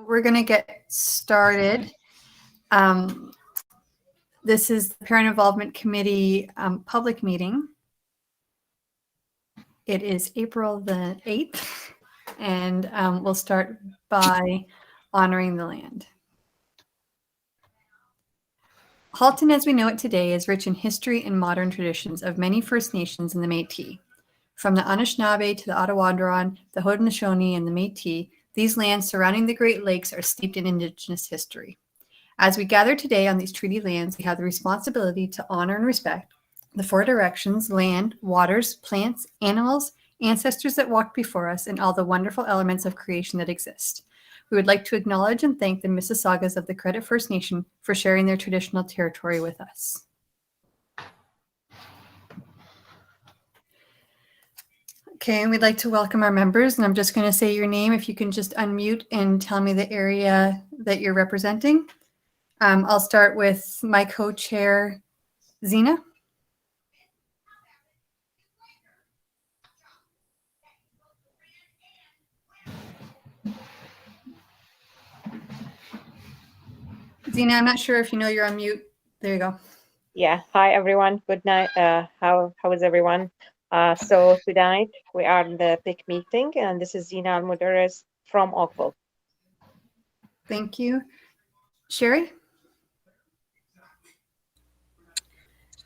we're going to get started. This is the Parent Involvement Committee public meeting. It is April the 8th, and we'll start by honoring the land. Hulton, as we know it today, is rich in history and modern traditions of many First Nations in the Métis. From the Anishinaabe to the Ottawadron, the Haudenosaunee, and the Métis, these lands surrounding the Great Lakes are steeped in Indigenous history. As we gather today on these treaty lands, we have the responsibility to honor and respect the four directions: land, waters, plants, animals, ancestors that walked before us, and all the wonderful elements of creation that exist. We would like to acknowledge and thank the Mississaugas of the Credit First Nation for sharing their traditional territory with us. Okay, and we'd like to welcome our members, and I'm just going to say your name. If you can just unmute and tell me the area that you're representing. I'll start with my co-chair, Zena. Zena, I'm not sure if you know you're on mute. There you go. Yeah. Hi, everyone. Good night. How is everyone? So tonight we are in the PIC meeting, and this is Zena Almuderes from Oakville. Thank you. Sherry?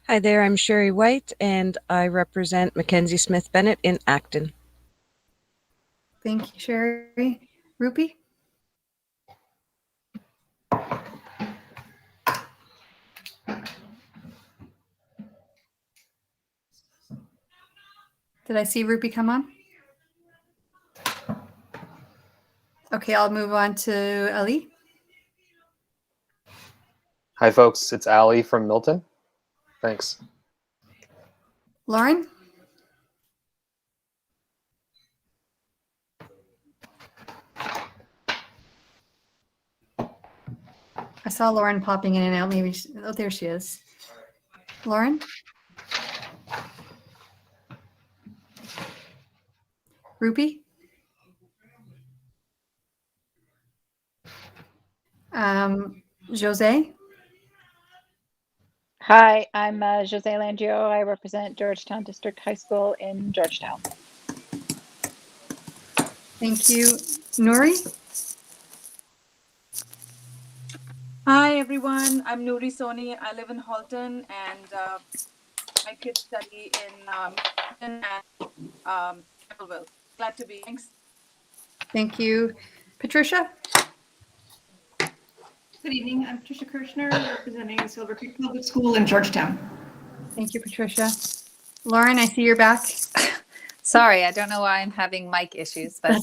Hi there, I'm Sherry White, and I represent Mackenzie Smith Bennett in Acton. Thank you, Sherry. Rupi? Did I see Rupi come on? Okay, I'll move on to Ali. Hi, folks. It's Ali from Milton. Thanks. Lauren? I saw Lauren popping in and out. Maybe oh, there she is. Lauren? Rupi? Jose? Hi, I'm Jose Langio. I represent Georgetown District High School in Georgetown. Thank you. Nuri? Hi everyone, I'm Nouri Soni. I live in Hulton, and my kids study in Hulton and Campbellville. Glad to be. Thanks. Thank you. Patricia? Good evening. I'm Patricia Kirshner, representing Silver Creek Public School in Georgetown. Thank you, Patricia. Lauren, I see you're back. Sorry, I don't know why I'm having mic issues, but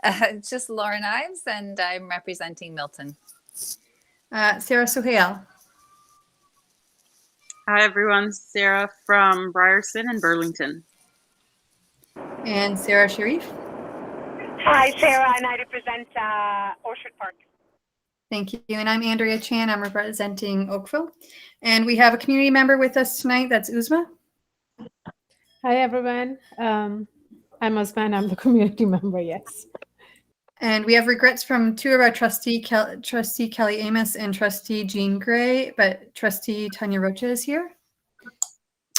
it's just Lauren Ives, and I'm representing Milton. Sarah Suhail. Hi, everyone. Sarah from Ryerson and Burlington. And Sarah Sharif. Hi, Sarah, and I represent Orchard Park. Thank you. And I'm Andrea Chan. I'm representing Oakville. And we have a community member with us tonight. That's Uzma. Hi, everyone. I'm Uzma, and I'm the community member, yes. And we have regrets from two of our Trustee Kelly Amos and Trustee Jean Gray, but Trustee Tanya Rocha is here.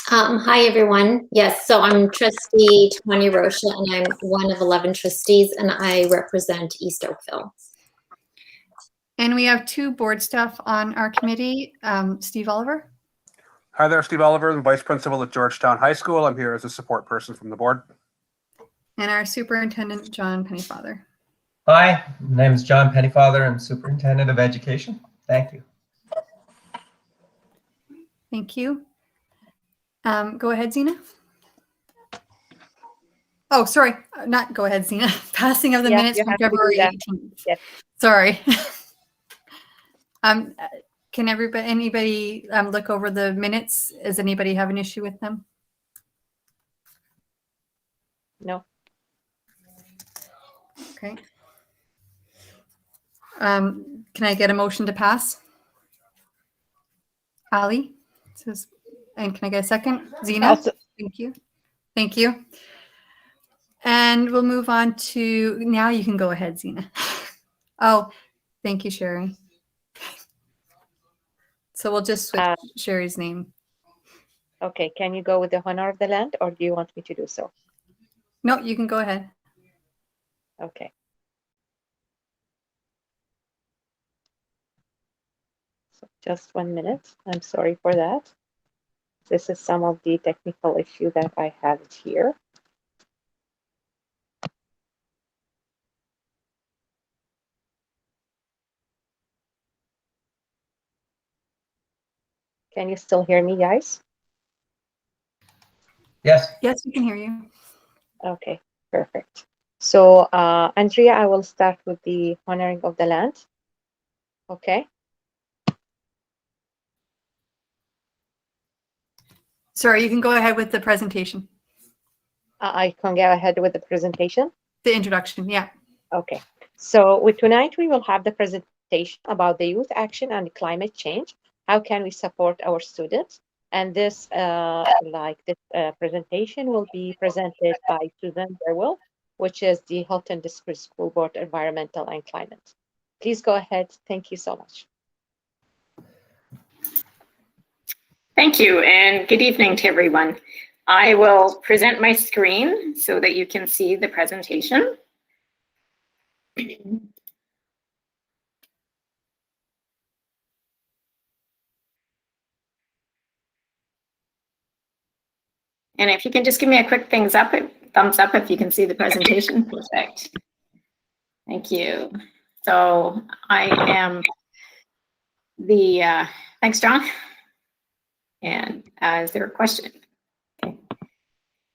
Hi, everyone. Yes, so I'm Trustee Tanya Rocha, and I'm one of 11 trustees, and I represent East Oakville. And we have two board staff on our committee. Steve Oliver. Hi there, Steve Oliver, I'm Vice Principal at Georgetown High School. I'm here as a support person from the board. And our Superintendent, John Pennyfather. Hi, my name is John Pennyfather. I'm Superintendent of Education. Thank you. Thank you. Go ahead, Zena. Oh, sorry, not go ahead, Zena. Passing of the minutes from February 18th. Yes. Sorry. Can anybody look over the minutes? Does anybody have an issue with them? No. Okay. Can I get a motion to pass? Ali? And can I get a second? Zena? Thank you. Thank you. And we'll move on to, now you can go ahead, Zena. Oh, thank you, Sherry. So we'll just switch Sherry's name. Okay, can you go with the honor of the land, or do you want me to do so? No, you can go ahead. Okay. So just 1 minute. I'm sorry for that. This is some of the technical issue that I have here. Can you still hear me, guys? Yes. Yes, we can hear you. Okay, perfect. So, Andrea, I will start with the honoring of the land. Okay. Sorry, you can go ahead with the presentation. I can go ahead with the presentation. The introduction, yeah. Okay. So with tonight, we will have the presentation about the youth action and climate change. How can we support our students? And this, presentation will be presented by Susan Burwell, which is the Hulton District School Board Environmental and Climate. Please go ahead. Thank you so much. Thank you, and good evening to everyone. I will present my screen so that you can see the presentation. And if you can just give me a quick thumbs up if you can see the presentation. Perfect. Thank you. So I am the, thanks, John. And is there a question? Okay.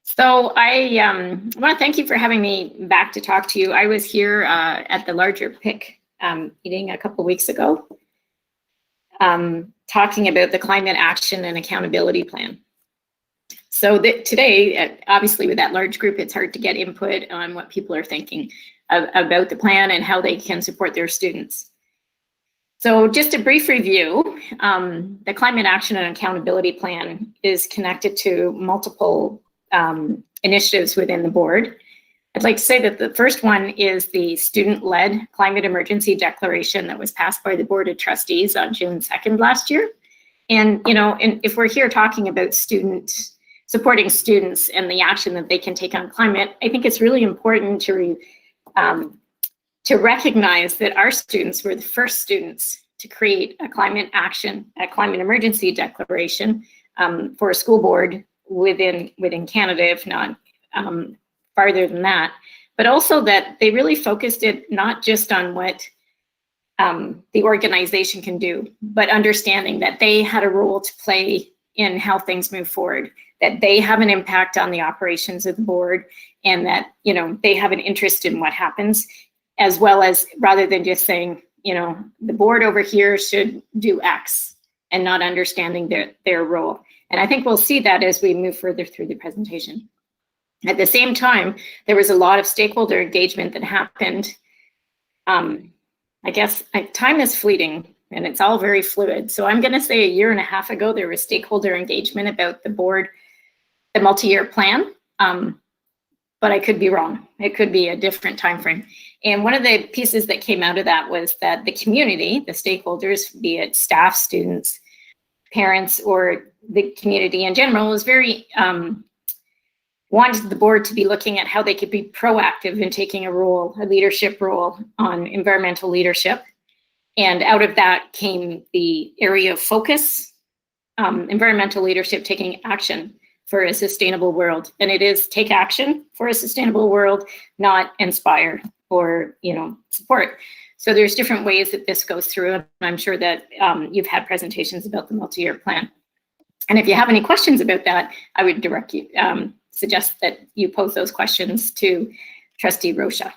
So I want to thank you for having me back to talk to you. I was here at the larger PIC meeting a couple weeks ago, talking about the climate action and accountability plan. So today, obviously with that large group, it's hard to get input on what people are thinking about the plan and how they can support their students. So just a brief review, the Climate Action and Accountability Plan is connected to multiple initiatives within the board. I'd like to say that the first one is the student-led climate emergency declaration that was passed by the Board of Trustees on June 2nd last year. And, you know, if we're here talking about supporting students and the action that they can take on climate, I think it's really important to recognize that our students were the first students to create a climate emergency declaration for a school board within Canada, if not farther than that, but also that they really focused it not just on what the organization can do, but understanding that they had a role to play in how things move forward, that they have an impact on the operations of the board, and that, you know, they have an interest in what happens, as well as, rather than just saying, you know, the board over here should do X and not understanding their role. And I think we'll see that as we move further through the presentation. At the same time, there was a lot of stakeholder engagement that happened. I guess time is fleeting and it's all very fluid. So I'm gonna say 1.5 years ago, there was stakeholder engagement about the board, the multi-year plan, but I could be wrong. It could be a different time frame. And one of the pieces that came out of that was that the community, the stakeholders, be it staff, students, parents, or the community in general, was very, wanted the board to be looking at how they could be proactive in taking a leadership role on environmental leadership. And out of that came the area of focus, environmental leadership, taking action for a sustainable world. And it is take action for a sustainable world, not inspire or, you know, support. So there's different ways that this goes through. And I'm sure that you've had presentations about the multi-year plan. And if you have any questions about that, I would suggest that you pose those questions to Trustee Rocha.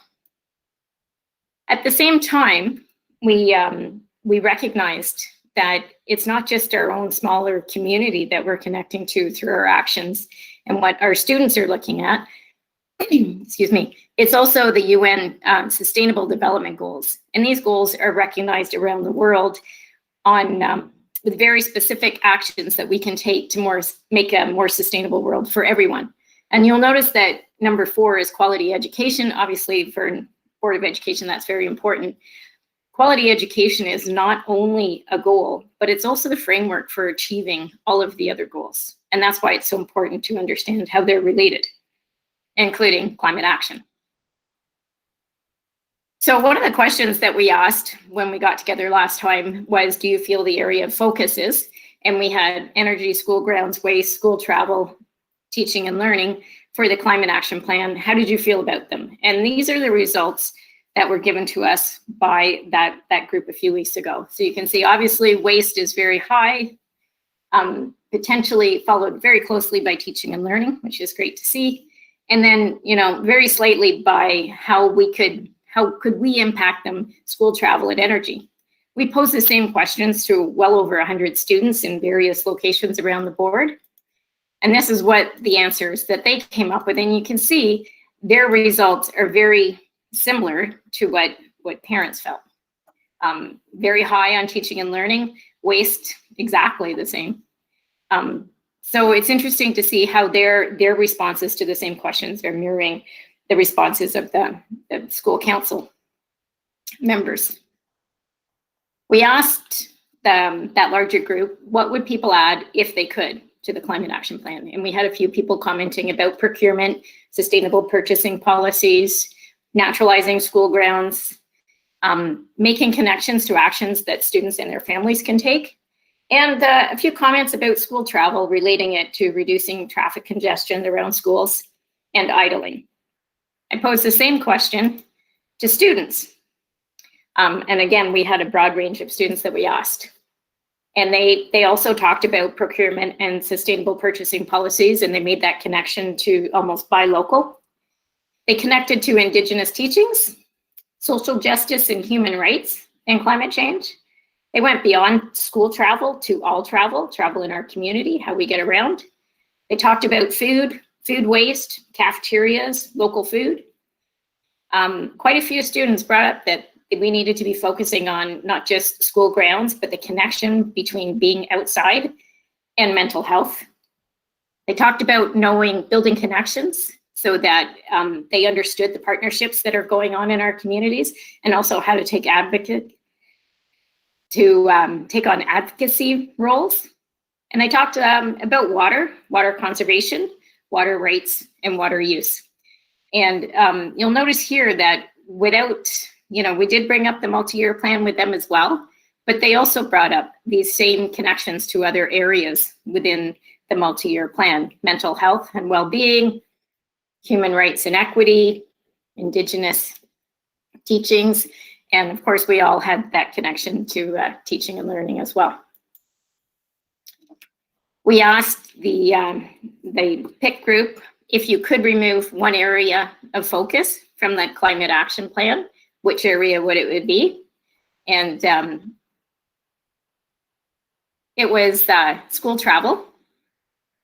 At the same time, we recognized that it's not just our own smaller community that we're connecting to through our actions and what our students are looking at. Excuse me. It's also the UN Sustainable Development Goals. And these goals are recognized around the world on with very specific actions that we can take to make a more sustainable world for everyone. And you'll notice that number 4 is quality education. Obviously, for Board of Education, that's very important. quality education is not only a goal, but it's also the framework for achieving all of the other goals. And that's why it's so important to understand how they're related, including climate action. So one of the questions that we asked when we got together last time was, do you feel the area of focus is? And we had energy, school grounds, waste, school travel, teaching and learning for the climate action plan. How did you feel about them? And these are the results that were given to us by that group a few weeks ago. So you can see, obviously, waste is very high, potentially followed very closely by teaching and learning, which is great to see. And then, you know, very slightly by how could we impact them, school travel and energy. We posed the same questions to well over 100 students in various locations around the board. And this is what the answers that they came up with. And you can see their results are very similar to what parents felt. Very high on teaching and learning, waste exactly the same. So it's interesting to see how their responses to the same questions are mirroring the responses of the school council members. We asked that larger group, what would people add if they could to the climate action plan? And we had a few people commenting about procurement, sustainable purchasing policies, naturalizing school grounds, making connections to actions that students and their families can take, and a few comments about school travel, relating it to reducing traffic congestion around schools and idling. I posed the same question to students. And again, we had a broad range of students that we asked. And they also talked about procurement and sustainable purchasing policies, and they made that connection to almost buy local. They connected to Indigenous teachings, social justice and human rights, and climate change. They went beyond school travel to all travel in our community, how we get around. They talked about food waste, cafeterias, local food. Quite a few students brought up that we needed to be focusing on not just school grounds, but the connection between being outside and mental health. They talked about building connections so that they understood the partnerships that are going on in our communities, and also how to take on advocacy roles. And they talked about water conservation, water rights, and water use. And you'll notice here that we did bring up the multi-year plan with them as well, but they also brought up these same connections to other areas within the multi-year plan: mental health and well-being, human rights and equity, Indigenous teachings, and of course, we all had that connection to teaching and learning as well. We asked the PIC group if you could remove one area of focus from the climate action plan, which area would it be? And it was school travel,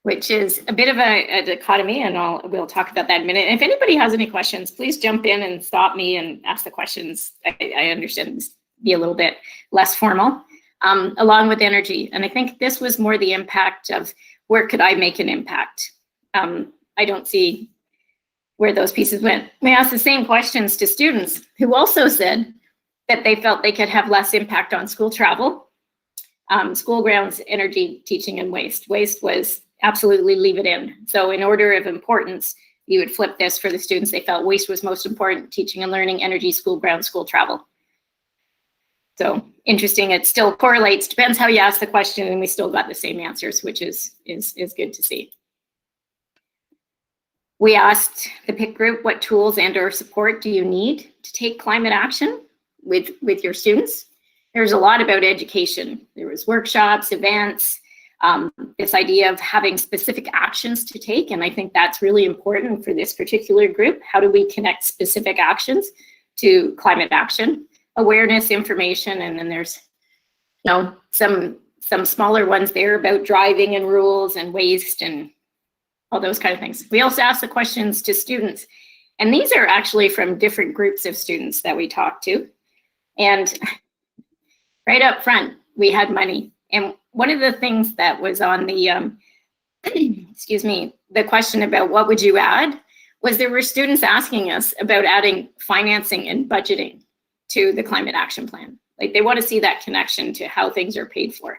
which is a bit of a dichotomy, and we'll talk about that in a minute. And if anybody has any questions, please jump in and stop me and ask the questions. I understand this be a little bit less formal, along with energy. And I think this was more the impact of where could I make an impact? I don't see where those pieces went. We asked the same questions to students who also said that they felt they could have less impact on school travel, school grounds, energy, teaching, and waste. Waste was absolutely leave it in. So in order of importance, you would flip this for the students. They felt waste was most important, teaching and learning, energy, school grounds, school travel. So interesting, it still correlates, depends how you ask the question, and we still got the same answers, which is good to see. We asked the PIC group, what tools and/or support do you need to take climate action with your students? There's a lot about education. There was workshops, events, this idea of having specific actions to take, and I think that's really important for this particular group. How do we connect specific actions to climate action? Awareness, information, and then there's some smaller ones there about driving and rules and waste and all those kind of things. We also asked the questions to students, and these are actually from different groups of students that we talked to. And right up front, we had money. And one of the things that was on the, the question about what would you add, was there were students asking us about adding financing and budgeting to the climate action plan. Like they want to see that connection to how things are paid for.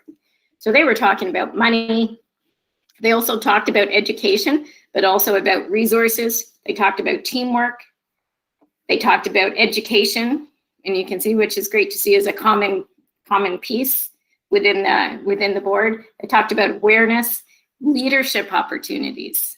So they were talking about money. They also talked about education, but also about resources. They talked about teamwork. They talked about education, and you can see, which is great to see as a common piece within the board. They talked about awareness, leadership opportunities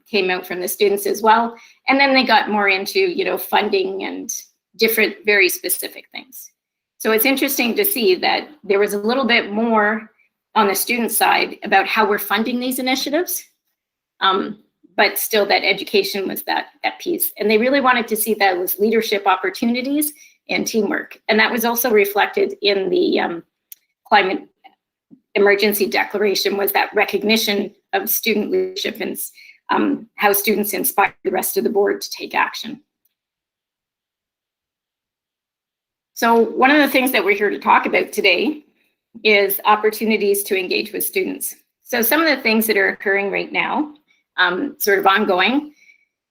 came out from the students as well. And then they got more into, you know, funding and different very specific things. So it's interesting to see that there was a little bit more on the student side about how we're funding these initiatives, but still that education was that piece. And they really wanted to see that with leadership opportunities and teamwork. And that was also reflected in the climate emergency declaration, was that recognition of student leadership and how students inspire the rest of the board to take action. So one of the things that we're here to talk about today is opportunities to engage with students. So some of the things that are occurring right now, sort of ongoing,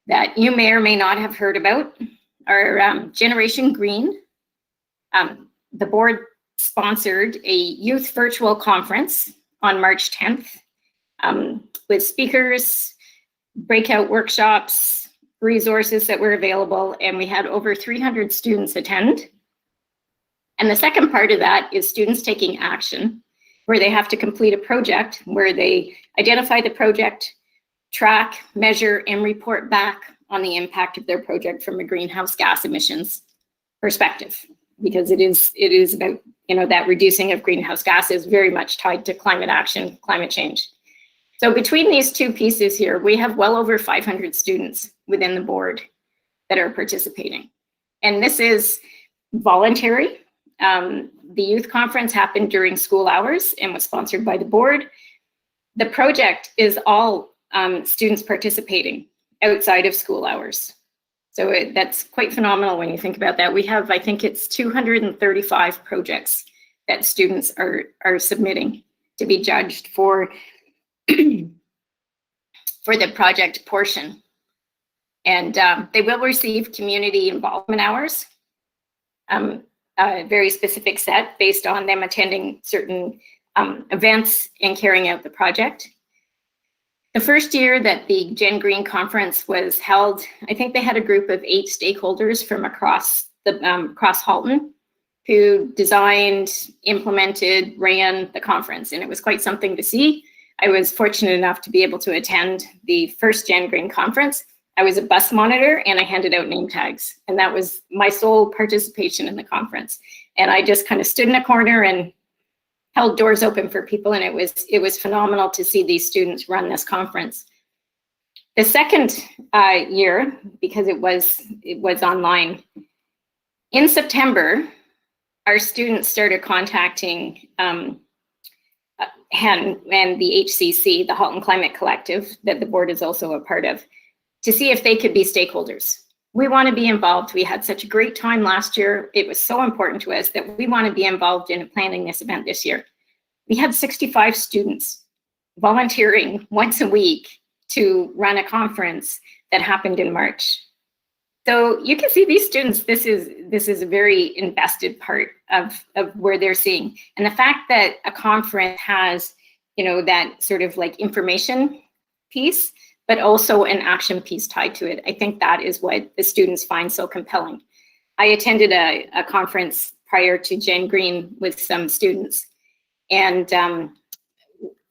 that you may or may not have heard about are Generation Green. The board sponsored a youth virtual conference on March 10th with speakers, breakout workshops, resources that were available, and we had over 300 students attend. And the second part of that is students taking action, where they have to complete a project where they identify the project, track, measure, and report back on the impact of their project from a greenhouse gas emissions perspective, because it is about, you know, that reducing of greenhouse gases very much tied to climate action, climate change. So between these two pieces here, we have well over 500 students within the board that are participating. And this is voluntary. The youth conference happened during school hours and was sponsored by the board. The project is all students participating outside of school hours. So that's quite phenomenal when you think about that. We have, I think it's 235 projects that students are submitting to be judged for, for the project portion. And they will receive community involvement hours. A very specific set based on them attending certain events and carrying out the project. The first year that the Gen Green conference was held, I think they had a group of 8 stakeholders from across Hulton who designed, implemented, ran the conference, and it was quite something to see. I was fortunate enough to be able to attend the first Gen Green conference. I was a bus monitor and I handed out name tags, and that was my sole participation in the conference. And I just kind of stood in a corner and held doors open for people, and it was phenomenal to see these students run this conference. The second year, because it was online, in September, our students started contacting and the HCC, the Hulton Climate Collective, that the board is also a part of, to see if they could be stakeholders. We want to be involved. We had such a great time last year. It was so important to us that we want to be involved in planning this event this year. We had 65 students volunteering once a week to run a conference that happened in March. So you can see these students, this is a very invested part of where they're seeing. And the fact that a conference has, you know, that sort of like information piece, but also an action piece tied to it. I think that is what the students find so compelling. I attended a conference prior to Gen Green with some students, and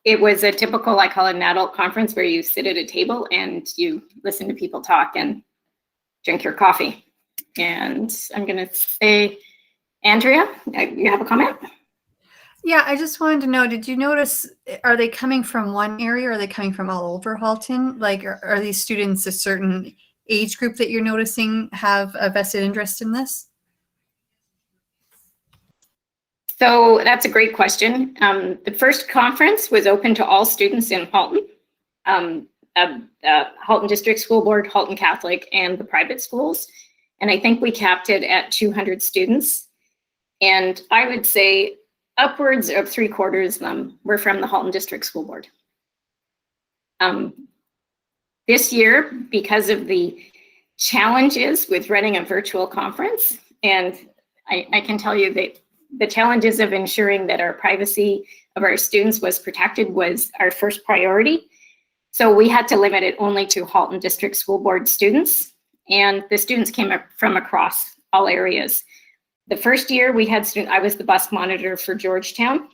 it was a typical, I call it an adult conference, where you sit at a table and you listen to people talk and drink your coffee. And I'm gonna say, Andrea, you have a comment? Yeah, I just wanted to know, did you notice, are they coming from one area or are they coming from all over Hulton? Like, are these students a certain age group that you're noticing have a vested interest in this? So that's a great question. The first conference was open to all students in Hulton, Hulton District School Board, Hulton Catholic, and the private schools. And I think we capped it at 200 students. And I would say upwards of 3/4 of them were from the Hulton District School Board. This year, because of the challenges with running a virtual conference, and I can tell you that the challenges of ensuring that our privacy of our students was protected was our first priority. So we had to limit it only to Hulton District School Board students, and the students came up from across all areas. The first year we had students, I was the bus monitor for Georgetown.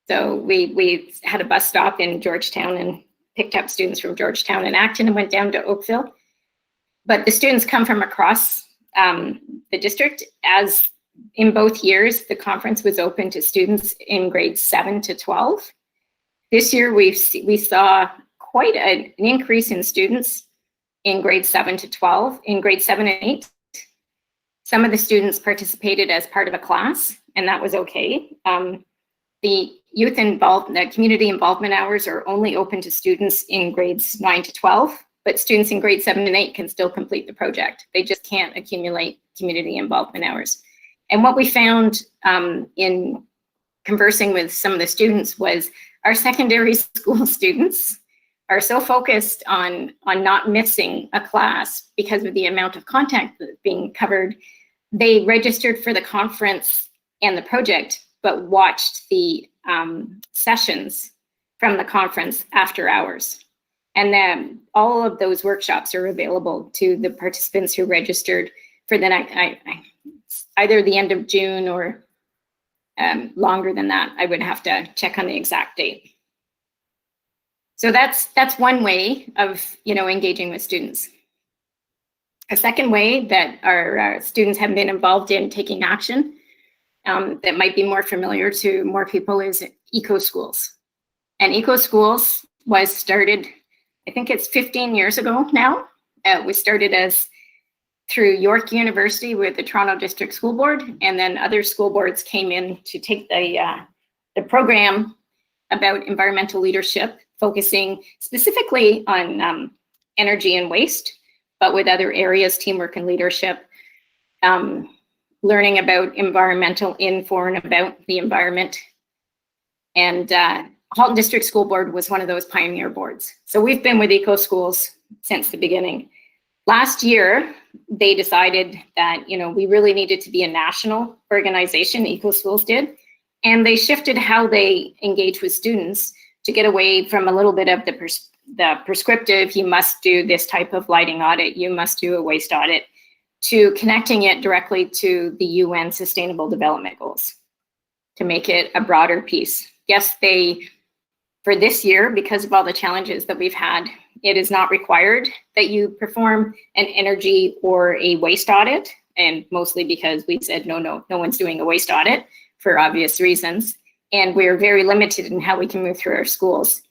So we had a bus stop in Georgetown and picked up students from Georgetown and Acton and went down to Oakville. But the students come from across the district. As in both years, the conference was open to students in grades 7 to 12. This year we saw quite an increase in students in grades 7 to 12. In grades 7 and 8, some of the students participated as part of a class, and that was okay. The community involvement hours are only open to students in grades 9 to 12, but students in grades 7 and 8 can still complete the project. They just can't accumulate community involvement hours. And what we found in conversing with some of the students was our secondary school students are so focused on not missing a class because of the amount of content that's being covered. They registered for the conference and the project, but watched the sessions from the conference after hours. And then all of those workshops are available to the participants who registered for the either the end of June or longer than that. I would have to check on the exact date. So that's one way of engaging with students. A second way that our students have been involved in taking action that might be more familiar to more people is Eco Schools. And Eco Schools was started, I think it's 15 years ago now. We started as through York University with the Toronto District School Board, and then other school boards came in to take the program about environmental leadership, focusing specifically on energy and waste, but with other areas, teamwork and leadership, learning about environmental in, for, and about the environment. And Hulton District School Board was one of those pioneer boards. So we've been with Eco Schools since the beginning. Last year, they decided that we really needed to be a national organization, Eco Schools did, and they shifted how they engage with students to get away from a little bit of the prescriptive, you must do this type of lighting audit, you must do a waste audit, to connecting it directly to the UN Sustainable Development Goals to make it a broader piece. Yes, for this year, because of all the challenges that we've had, it is not required that you perform an energy or a waste audit, and mostly because we said no one's doing a waste audit for obvious reasons, and we're very limited in how we can move through our schools.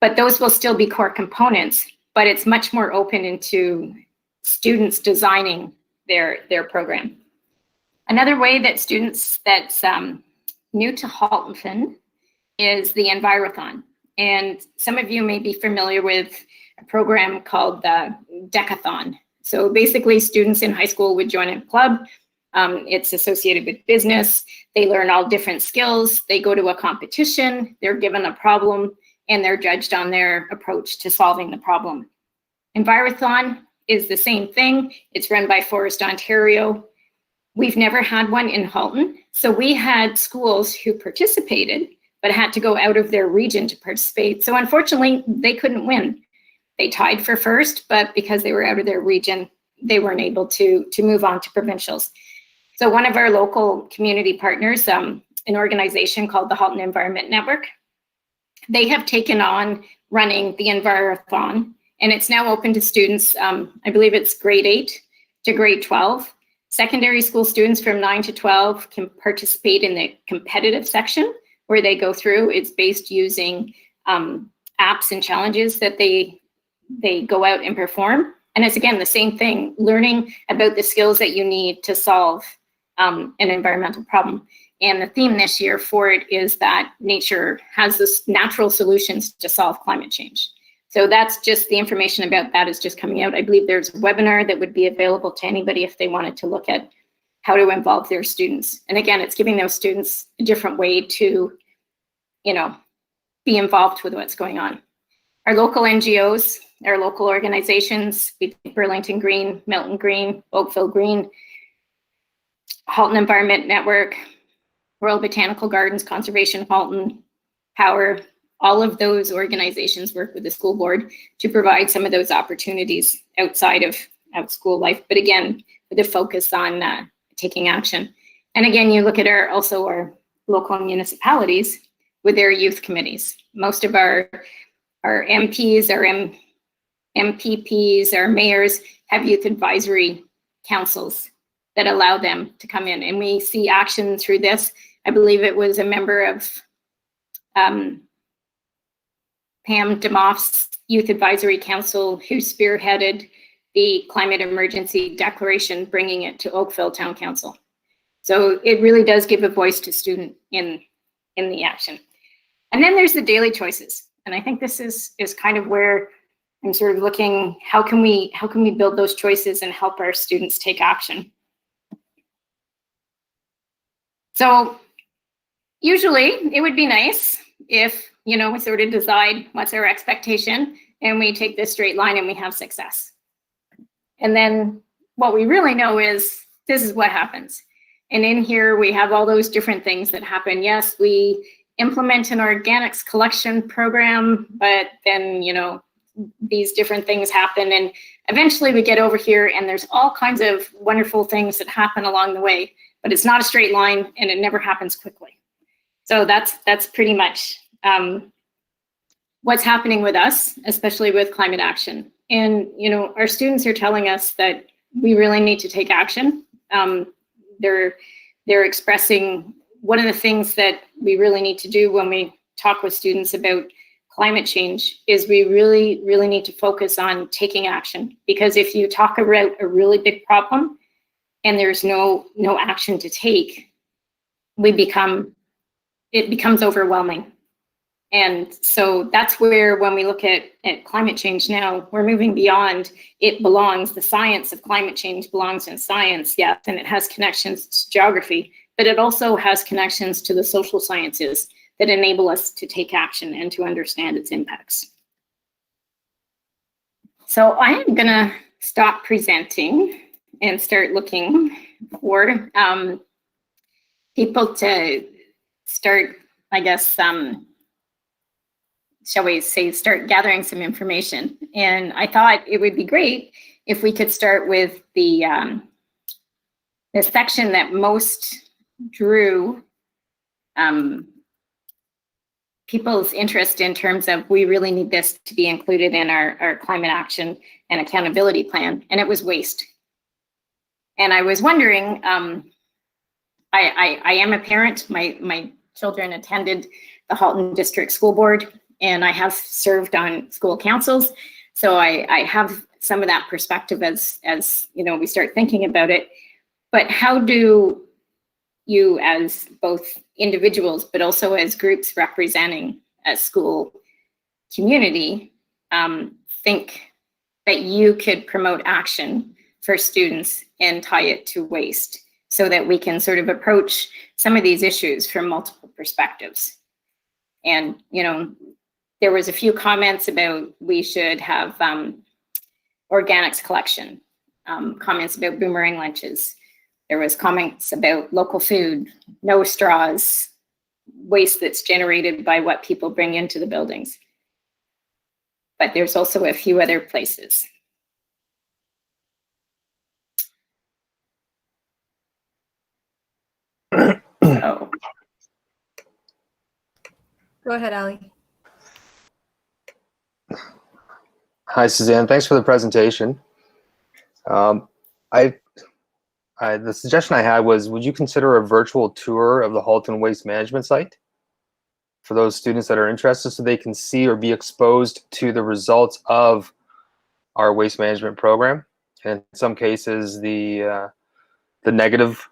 But those will still be core components, but it's much more open into students designing their program. Another way that students that's new to Hulton is the Envirothon. And some of you may be familiar with a program called the Decathon. So basically students in high school would join a club. It's associated with business. They learn all different skills. They go to a competition. They're given a problem and they're judged on their approach to solving the problem. Envirothon is the same thing. It's run by Forest Ontario. We've never had one in Hulton. So we had schools who participated but had to go out of their region to participate. So unfortunately, they couldn't win. They tied for first, but because they were out of their region, they weren't able to move on to provincials. So one of our local community partners, an organization called the Hulton Environment Network, they have taken on running the Envirothon, and it's now open to students. I believe it's grade 8 to grade 12. Secondary school students from 9 to 12 can participate in the competitive section where they go through. It's based using apps and challenges that they go out and perform. And it's, again, the same thing, learning about the skills that you need to solve an environmental problem. And the theme this year for it is that nature has this natural solutions to solve climate change. So that's just the information about that is just coming out. I believe there's a webinar that would be available to anybody if they wanted to look at how to involve their students. And again, it's giving those students a different way to, be involved with what's going on. Our local NGOs, our local organizations, Burlington Green, Milton Green, Oakville Green, Hulton Environment Network, Royal Botanical Gardens, Conservation, Hulton, Power, all of those organizations work with the school board to provide some of those opportunities outside of school life, but again, with a focus on taking action. And again, you look at our local municipalities with their youth committees. Most of our MPs, our MPPs, our mayors have youth advisory councils that allow them to come in. And we see action through this. I believe it was a member of Pam DeMoff's Youth Advisory Council who spearheaded the climate emergency declaration, bringing it to Oakville Town Council. So it really does give a voice to student in the action. And then there's the daily choices. And I think this is kind of where I'm sort of looking, how can we build those choices and help our students take action? So usually it would be nice if, we sort of decide what's our expectation and we take this straight line and we have success. And then what we really know is this is what happens. And in here we have all those different things that happen. Yes, we implement an organics collection program, but then, these different things happen. And eventually we get over here and there's all kinds of wonderful things that happen along the way, but it's not a straight line and it never happens quickly. So that's pretty much what's happening with us, especially with climate action. And, our students are telling us that we really need to take action. They're expressing one of the things that we really need to do when we talk with students about climate change is we really, really need to focus on taking action. Because if you talk about a really big problem and there's no action to take, it becomes overwhelming. And so that's where, when we look at climate change now, we're moving beyond the science of climate change belongs in science, yes, and it has connections to geography, but it also has connections to the social sciences that enable us to take action and to understand its impacts. So I am gonna stop presenting and start looking for people to start, I guess, shall we say, start gathering some information. And I thought it would be great if we could start with the section that most drew people's interest in terms of we really need this to be included in our climate action and accountability plan, and it was waste. And I was wondering, I am a parent. My children attended the Hulton District School Board, and I have served on school councils. So I have some of that perspective as we start thinking about it. But how do you, as both individuals, but also as groups representing a school community, think that you could promote action for students and tie it to waste so that we can sort of approach some of these issues from multiple perspectives? And, there was a few comments about we should have organics collection, comments about boomerang lunches. There was comments about local food, no straws, waste that's generated by what people bring into the buildings. But there's also a few other places. Go ahead, Ali. Hi, Suzanne. Thanks for the presentation. The suggestion I had was, would you consider a virtual tour of the Hulton Waste Management site for those students that are interested, so they can see or be exposed to the results of our waste management program? And in some cases, the negative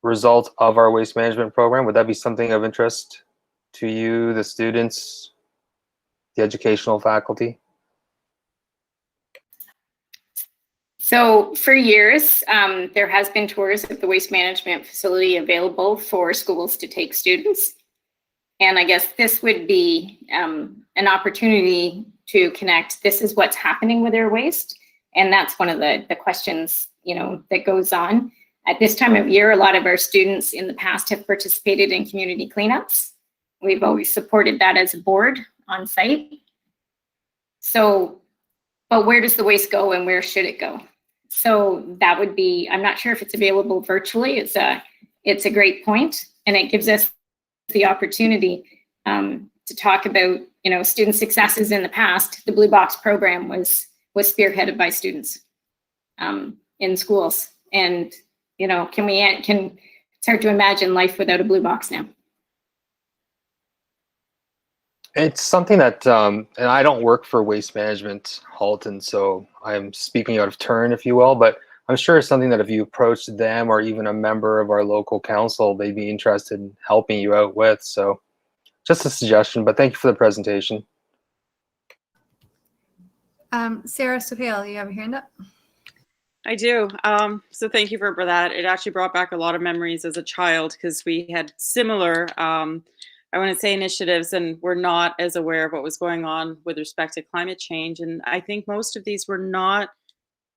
result of our waste management program. Would that be something of interest to you, the students, the educational faculty? So for years, there has been tours of the waste management facility available for schools to take students. And I guess this would be an opportunity to connect. This is what's happening with their waste. And that's one of the questions, that goes on. At this time of year, a lot of our students in the past have participated in community cleanups. We've always supported that as a board on site. So, but where does the waste go and where should it go? So that would be, I'm not sure if it's available virtually. It's a great point, and it gives us the opportunity to talk about, you know, student successes in the past. The Blue Box program was spearheaded by students in schools, and you know, can start to imagine life without a Blue Box now. It's something that, and I don't work for Waste Management Hulton, so I'm speaking out of turn, if you will, but I'm sure it's something that if you approached them or even a member of our local council, they'd be interested in helping you out with. So just a suggestion, but thank you for the presentation. Sarah Sohail, you have your hand up? I do. So thank you for that. It actually brought back a lot of memories as a child because we had similar, I want to say, initiatives, and we're not as aware of what was going on with respect to climate change. And I think most of these were not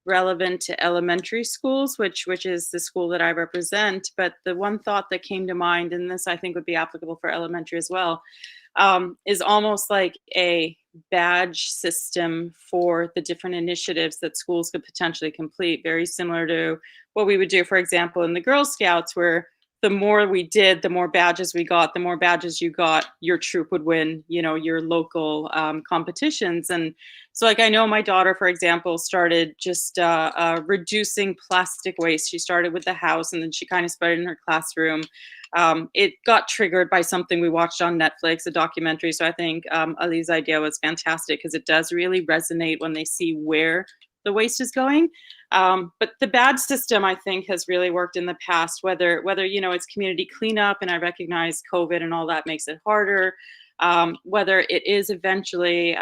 relevant to elementary schools, which is the school that I represent. But the one thought that came to mind, and this I think would be applicable for elementary as well, is almost like a badge system for the different initiatives that schools could potentially complete, very similar to what we would do, for example, in the Girl Scouts, where the more we did, the more badges we got. The more badges you got, your troop would win, you know, your local competitions. And so, like, I know my daughter, for example, started just reducing plastic waste. She started with the house, and then she kind of spread it in her classroom. It got triggered by something we watched on Netflix, a documentary. So I think Ali's idea was fantastic because it does really resonate when they see where the waste is going. But the badge system, I think, has really worked in the past, whether you know, it's community cleanup, and I recognize COVID and all that makes it harder, whether it is eventually,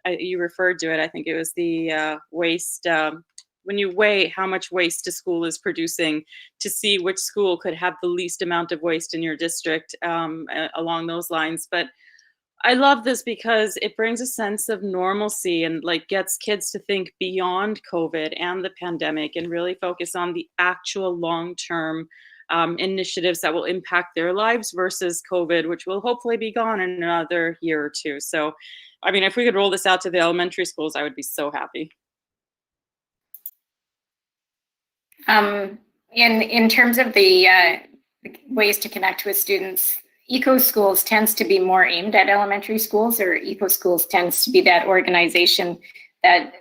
you referred to it, I think it was the waste, when you weigh how much waste a school is producing to see which school could have the least amount of waste in your district, along those lines. But I love this because it brings a sense of normalcy and like gets kids to think beyond COVID and the pandemic and really focus on the actual long-term initiatives that will impact their lives versus COVID, which will hopefully be gone in another year or two. So, I mean, if we could roll this out to the elementary schools, I would be so happy. In terms of the ways to connect with students, Eco Schools tends to be more aimed at elementary schools, or Eco Schools tends to be that organization, that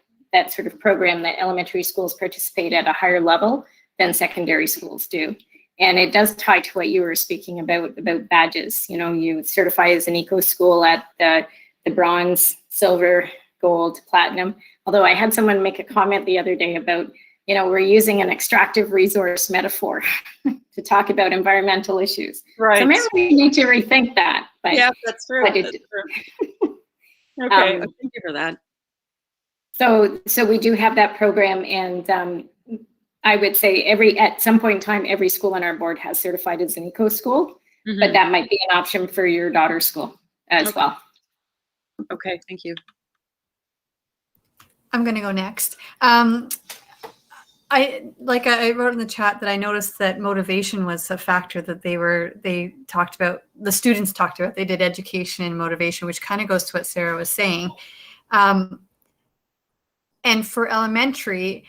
sort of program that elementary schools participate at a higher level than secondary schools do. And it does tie to what you were speaking about badges. You know, you certify as an Eco School at the bronze, silver, gold, platinum. Although I had someone make a comment the other day about, you know, we're using an extractive resource metaphor to talk about environmental issues. Right. So maybe we need to rethink that. But, yeah, that's true. That's true. Okay, thank you for that. So we do have that program, and I would say at some point in time, every school on our board has certified as an Eco School, but that might be an option for your daughter's school as well. Okay, thank you. I'm going to go next. I wrote in the chat that I noticed that motivation was a factor that they talked about, the students talked about. They did education and motivation, which kind of goes to what Sarah was saying. And for elementary,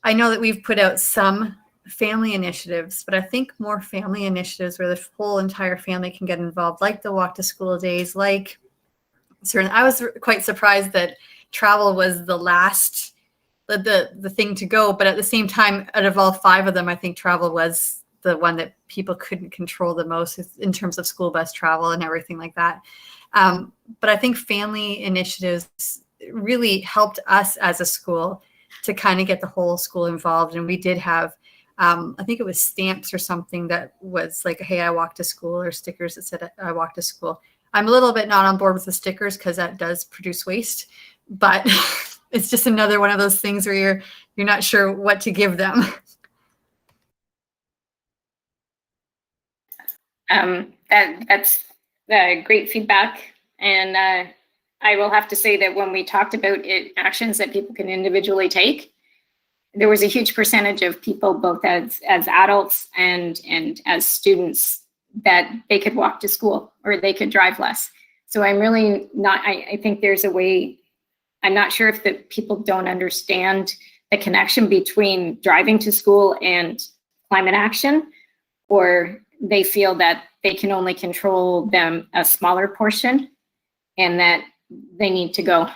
I know that we've put out some family initiatives, but I think more family initiatives where the whole entire family can get involved, like the walk to school days, like certain. I was quite surprised that travel was the last, the thing to go, but at the same time, out of all 5 of them, I think travel was the one that people couldn't control the most in terms of school bus travel and everything like that. But I think family initiatives really helped us as a school to kind of get the whole school involved. And we did have, I think it was stamps or something that was like, hey, I walked to school, or stickers that said I walked to school. I'm a little bit not on board with the stickers because that does produce waste, but it's just another one of those things where you're not sure what to give them. That's great feedback, and I will have to say that when we talked about actions that people can individually take, there was a huge percentage of people, both as adults and as students, that they could walk to school or they could drive less. So I'm really not, I think there's a way, I'm not sure if the people don't understand the connection between driving to school and climate action, or they feel that they can only control them a smaller portion and that they need to go.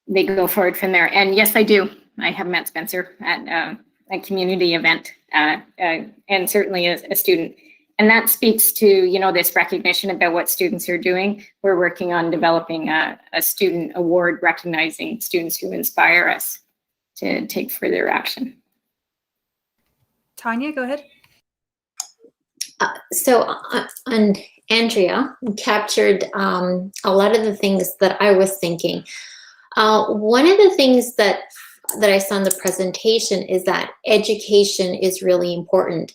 They go forward from there. And yes, I do. I have met Spencer at a community event and certainly as a student. And that speaks to, you know, this recognition about what students are doing. We're working on developing a student award recognizing students who inspire us to take further action. Tanya, go ahead. And Andrea captured a lot of the things that I was thinking. One of the things that I saw in the presentation is that education is really important.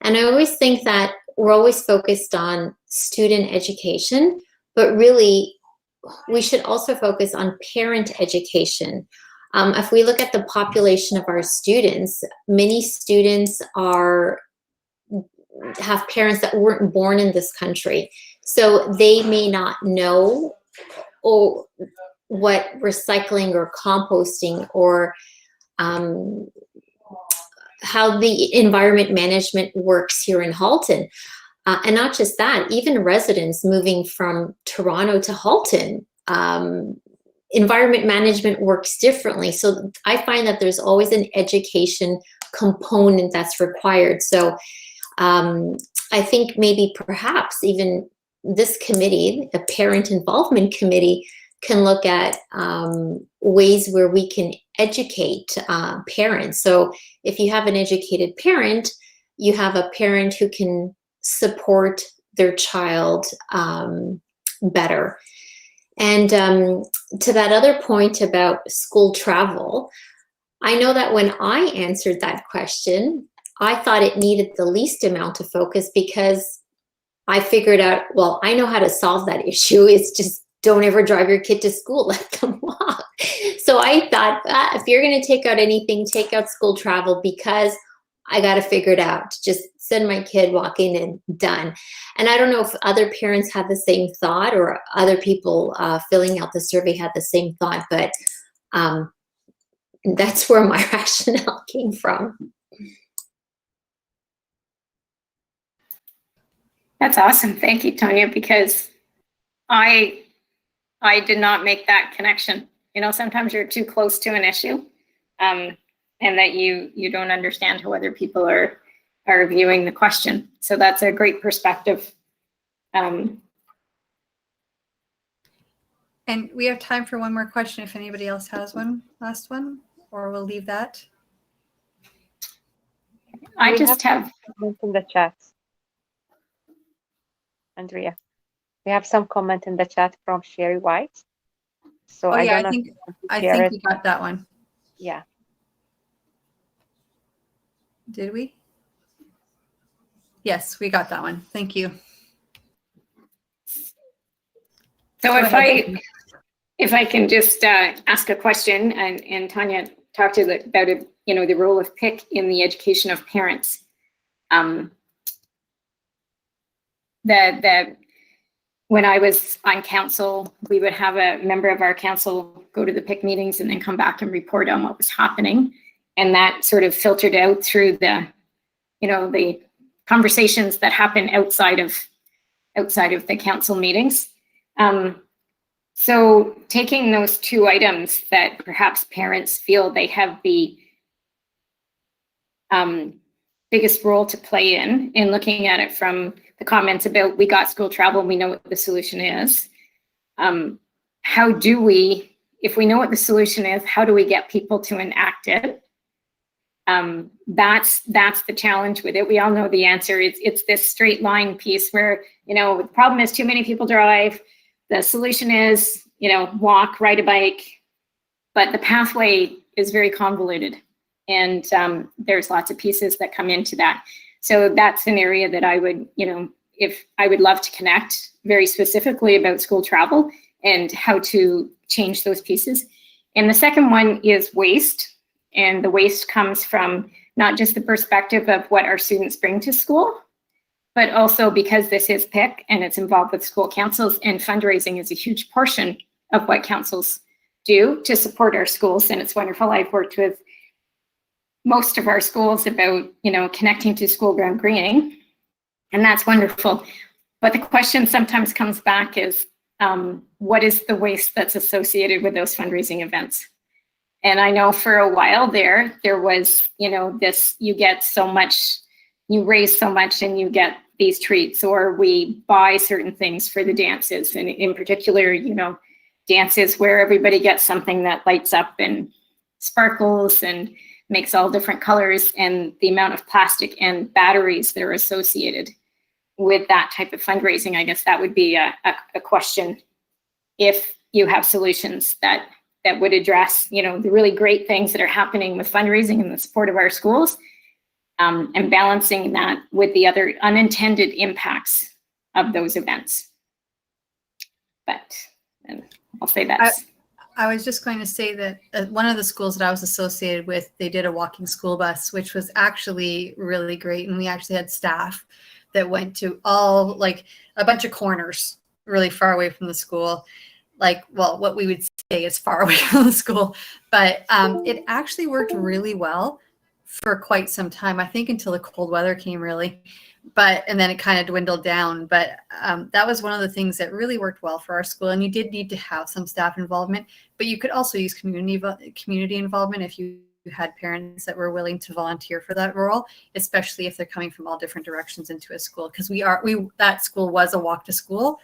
And I always think that we're always focused on student education, but really we should also focus on parent education. If we look at the population of our students, many students have parents that weren't born in this country. So they may not know what recycling or composting or how the environment management works here in Hulton. And not just that, even residents moving from Toronto to Hulton, environment management works differently. So I find that there's always an education component that's required. So I think maybe perhaps even this committee, the parent involvement committee, can look at ways where we can educate parents. So if you have an educated parent, you have a parent who can support their child better. And to that other point about school travel, I know that when I answered that question, I thought it needed the least amount of focus because I figured out, well, I know how to solve that issue. It's just don't ever drive your kid to school, let them walk. So I thought, if you're going to take out anything, take out school travel because I got to figure it out. Just send my kid walking and done. And I don't know if other parents had the same thought or other people filling out the survey had the same thought, but that's where my rationale came from. That's awesome. Thank you, Tanya, because I did not make that connection. You know, sometimes you're too close to an issue and that you don't understand how other people are viewing the question. So that's a great perspective. And we have time for one more question if anybody else has one, last one, or we'll leave that. I just have comments in the chat. Andrea, we have some comment in the chat from Sherry White. So I don't know think we got that one. Yeah. Did we? Yes, we got that one. Thank you. So if I can just ask a question, and Tanya talked about it, you know, the role of PIC in the education of parents. When I was on council, we would have a member of our council go to the PIC meetings and then come back and report on what was happening. And that sort of filtered out through the, you know, the conversations that happen outside of the council meetings. So taking those two items that perhaps parents feel they have the biggest role to play in looking at it from the comments about we got school travel, we know what the solution is. How do we, if we know what the solution is, how do we get people to enact it? That's the challenge with it. We all know the answer. It's this straight line piece where, you know, the problem is too many people drive. The solution is, you know, walk, ride a bike, but the pathway is very convoluted. And there's lots of pieces that come into that. So that's an area that I would, you know, if I would love to connect very specifically about school travel and how to change those pieces. And the second one is waste. And the waste comes from not just the perspective of what our students bring to school, but also because this is PIC and it's involved with school councils, and fundraising is a huge portion of what councils do to support our schools. And it's wonderful. I've worked with most of our schools about, connecting to school ground greening, and that's wonderful. But the question sometimes comes back is, what is the waste that's associated with those fundraising events? And I know for a while there was, this, you get so much, you raise so much and you get these treats, or we buy certain things for the dances. And in particular, dances where everybody gets something that lights up and sparkles and makes all different colors, and the amount of plastic and batteries that are associated with that type of fundraising. I guess that would be a question, if you have solutions that would address, the really great things that are happening with fundraising and the support of our schools, and balancing that with the other unintended impacts of those events. But I'll say that. I was just going to say that one of the schools that I was associated with, they did a walking school bus, which was actually really great. And we actually had staff that went to all, like, a bunch of corners really far away from the school. Like, well, what we would say is far away from the school, but it actually worked really well for quite some time, I think, until the cold weather came, really. And then it kind of dwindled down. But that was one of the things that really worked well for our school. And you did need to have some staff involvement, but you could also use community involvement if you had parents that were willing to volunteer for that role, especially if they're coming from all different directions into a school. Because that school was a walk to school,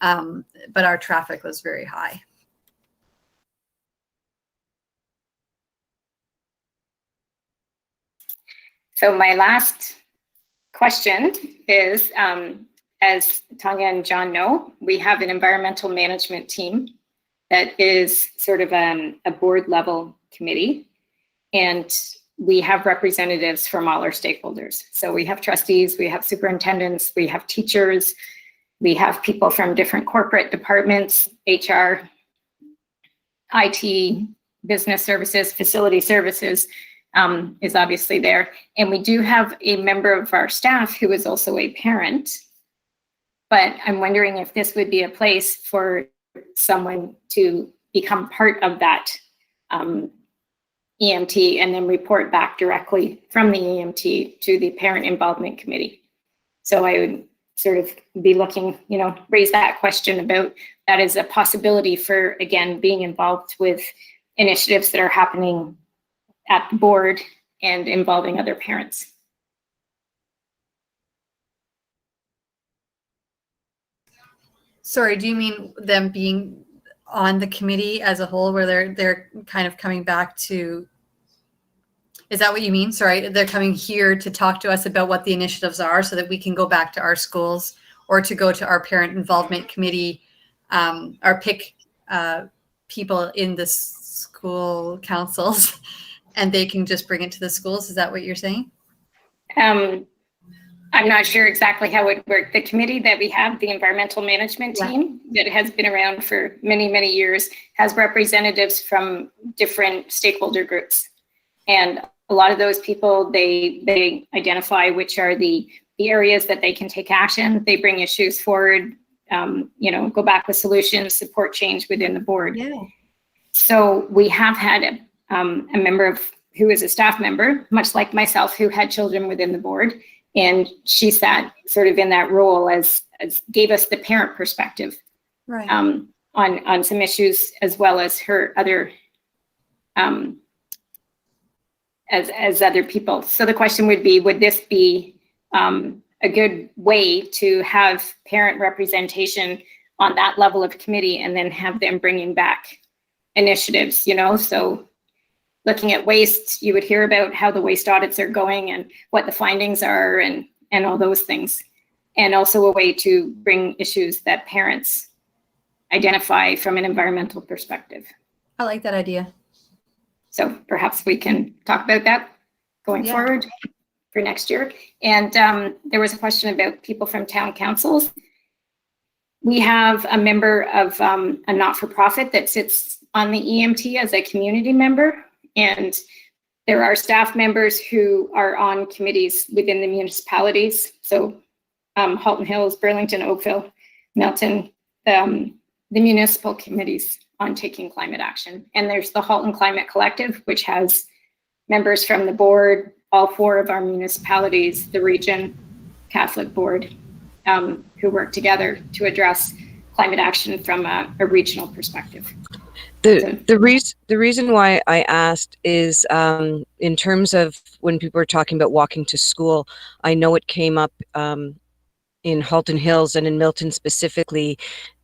but our traffic was very high. So my last question is, as Tanya and John know, we have an environmental management team that is sort of a board level committee, and we have representatives from all our stakeholders. So we have trustees, we have superintendents, we have teachers, we have people from different corporate departments, HR, IT, business services, facility services, is obviously there. And we do have a member of our staff who is also a parent, but I'm wondering if this would be a place for someone to become part of that EMT and then report back directly from the EMT to the parent involvement committee. So I would sort of be looking, raise that question about that as a possibility for, again, being involved with initiatives that are happening at the board and involving other parents. Sorry, do you mean them being on the committee as a whole, where they're kind of coming back to? Is that what you mean? Sorry, they're coming here to talk to us about what the initiatives are, so that we can go back to our schools, or to go to our parent involvement committee, our PIC people in the school councils, and they can just bring it to the schools. Is that what you're saying? I'm not sure exactly how it would work. The committee that we have, the environmental management team, that has been around for many, many years, has representatives from different stakeholder groups. And a lot of those people, they identify which are the areas that they can take action. They bring issues forward, go back with solutions, support change within the board. Yeah. So we have had a member who is a staff member, much like myself, who had children within the board. And she sat sort of in that role as gave us the parent perspective, right, on some issues, as well as her other, as other people. So the question would be, would this be a good way to have parent representation on that level of committee, and then have them bringing back initiatives, so looking at waste, you would hear about how the waste audits are going and what the findings are, and all those things. And also a way to bring issues that parents identify from an environmental perspective. I like that idea. So perhaps we can talk about that going forward for next year. And there was a question about people from town councils. We have a member of a not-for-profit that sits on the EMT as a community member, and there are staff members who are on committees within the municipalities. So Halton Hills, Burlington, Oakville, Milton, the municipal committees on taking climate action. And there's the Halton Climate Collective, which has members from the board, all 4 of our municipalities, the region, Catholic board, who work together to address climate action from a regional perspective. The reason why I asked is in terms of when people are talking about walking to school, I know it came up in Halton Hills and in Milton specifically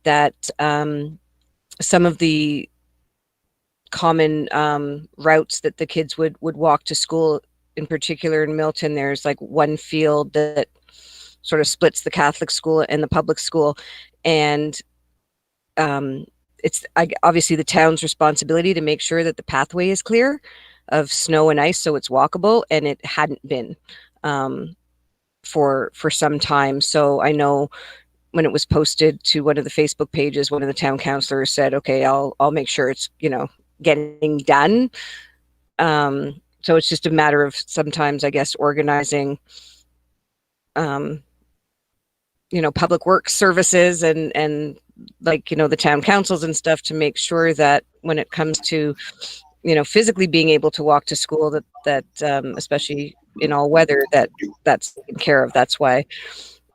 that some of the common routes that the kids would walk to school, in particular in Milton, there's like one field that sort of splits the Catholic school and the public school, and it's obviously the town's responsibility to make sure that the pathway is clear of snow and ice so it's walkable, and it hadn't been for some time. So I know when it was posted to one of the Facebook pages, one of the town councilors said, okay, I'll make sure it's, you know, getting done. So it's just a matter of sometimes, I guess, organizing you know, public works services and like, you know, the town councils and stuff to make sure that when it comes to, you know, physically being able to walk to school, that especially in all weather, that's taken care of. That's why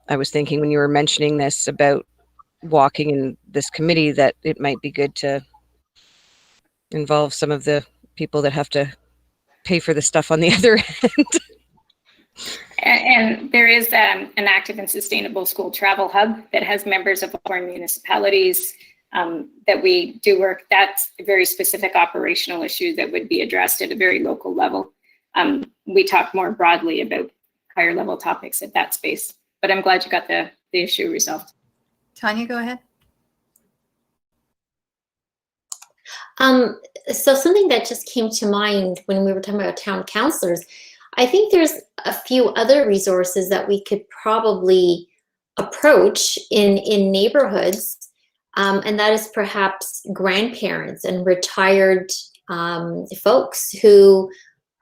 I was thinking when you were mentioning this about walking in this committee that it might be good to involve some of the people that have to pay for the stuff on the other end. And there is an active and sustainable school travel hub that has members of our municipalities that we do work. That's a very specific operational issue that would be addressed at a very local level. We talk more broadly about higher level topics at that space, but I'm glad you got the issue resolved. Tanya, go ahead. So something that just came to mind when we were talking about town councilors, I think there's a few other resources that we could probably approach in neighborhoods, and that is perhaps grandparents and retired folks who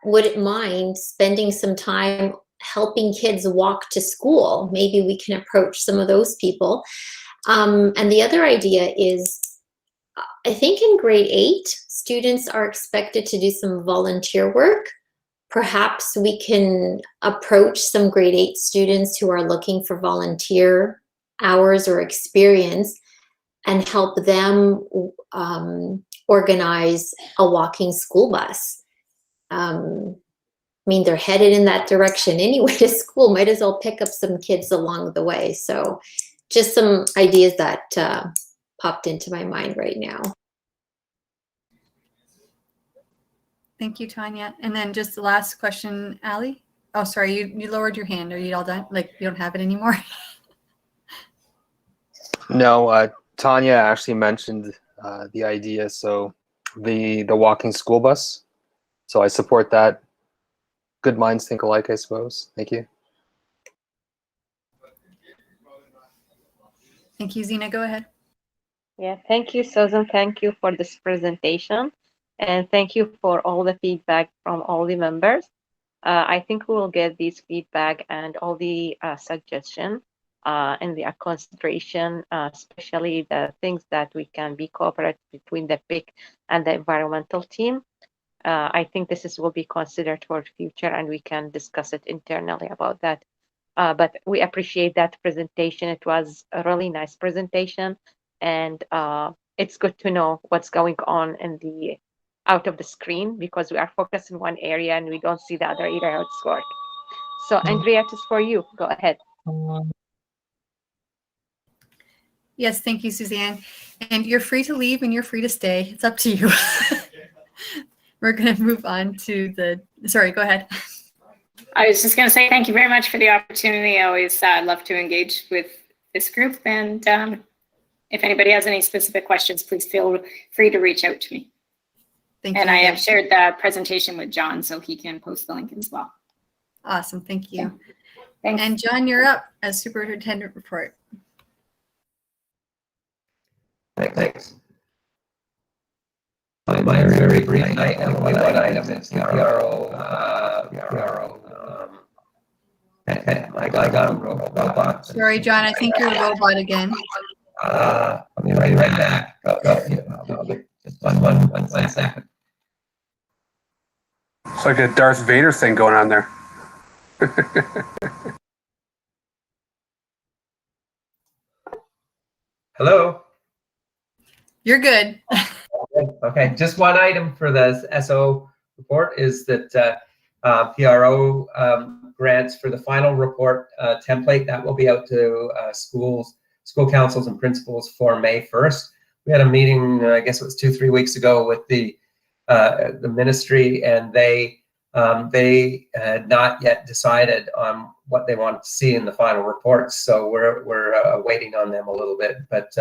wouldn't mind spending some time helping kids walk to school. Maybe we can approach some of those people. And the other idea is, I think in grade 8, students are expected to do some volunteer work. Perhaps we can approach some grade 8 students who are looking for volunteer hours or experience and help them organize a walking school bus. I mean, they're headed in that direction anyway to school. Might as well pick up some kids along the way. So just some ideas that popped into my mind right now. Thank you, Tanya. And then just the last question, Ali. Oh, sorry, you lowered your hand. Are you all done? Like, you don't have it anymore? No, Tanya actually mentioned the idea. So the walking school bus. So I support that. Good minds think alike, I suppose. Thank you. Thank you, Zena. Go ahead. Yeah, thank you, Susan. Thank you for this presentation. And thank you for all the feedback from all the members. I think we will get these feedback and all the suggestions in the consideration, especially the things that we can be cooperative between the PIC and the environmental team. I think this will be considered for the future, and we can discuss it internally about that. But we appreciate that presentation. It was a really nice presentation, and it's good to know what's going on in the out of the screen, because we are focused in one area and we don't see the other area how it's work. So Andrea, it is for you. Go ahead. Yes, thank you, Suzanne. And you're free to leave and you're free to stay. It's up to you. We're going to move on to the, sorry, go ahead. I was just going to say thank you very much for the opportunity. I always love to engage with this group. And if anybody has any specific questions, please feel free to reach out to me. Thank and you. I have shared the presentation with John, so he can post the link as well. Awesome. Thank you. Thanks. And John, you're up as superintendent report. Thanks. my very brief night, and one item is the PRO. I got a robot. Sorry, John, I think you're a robot again. I'll be right back. Just one second. It's like a Darth Vader thing going on there. Hello? You're good. Okay, just one item for the SO report is that PRO grants for the final report template that will be out to schools, school councils and principals for May 1st. We had a meeting, I guess it was 2-3 weeks ago, with the ministry, and they had not yet decided on what they wanted to see in the final reports. So we're waiting on them a little bit, but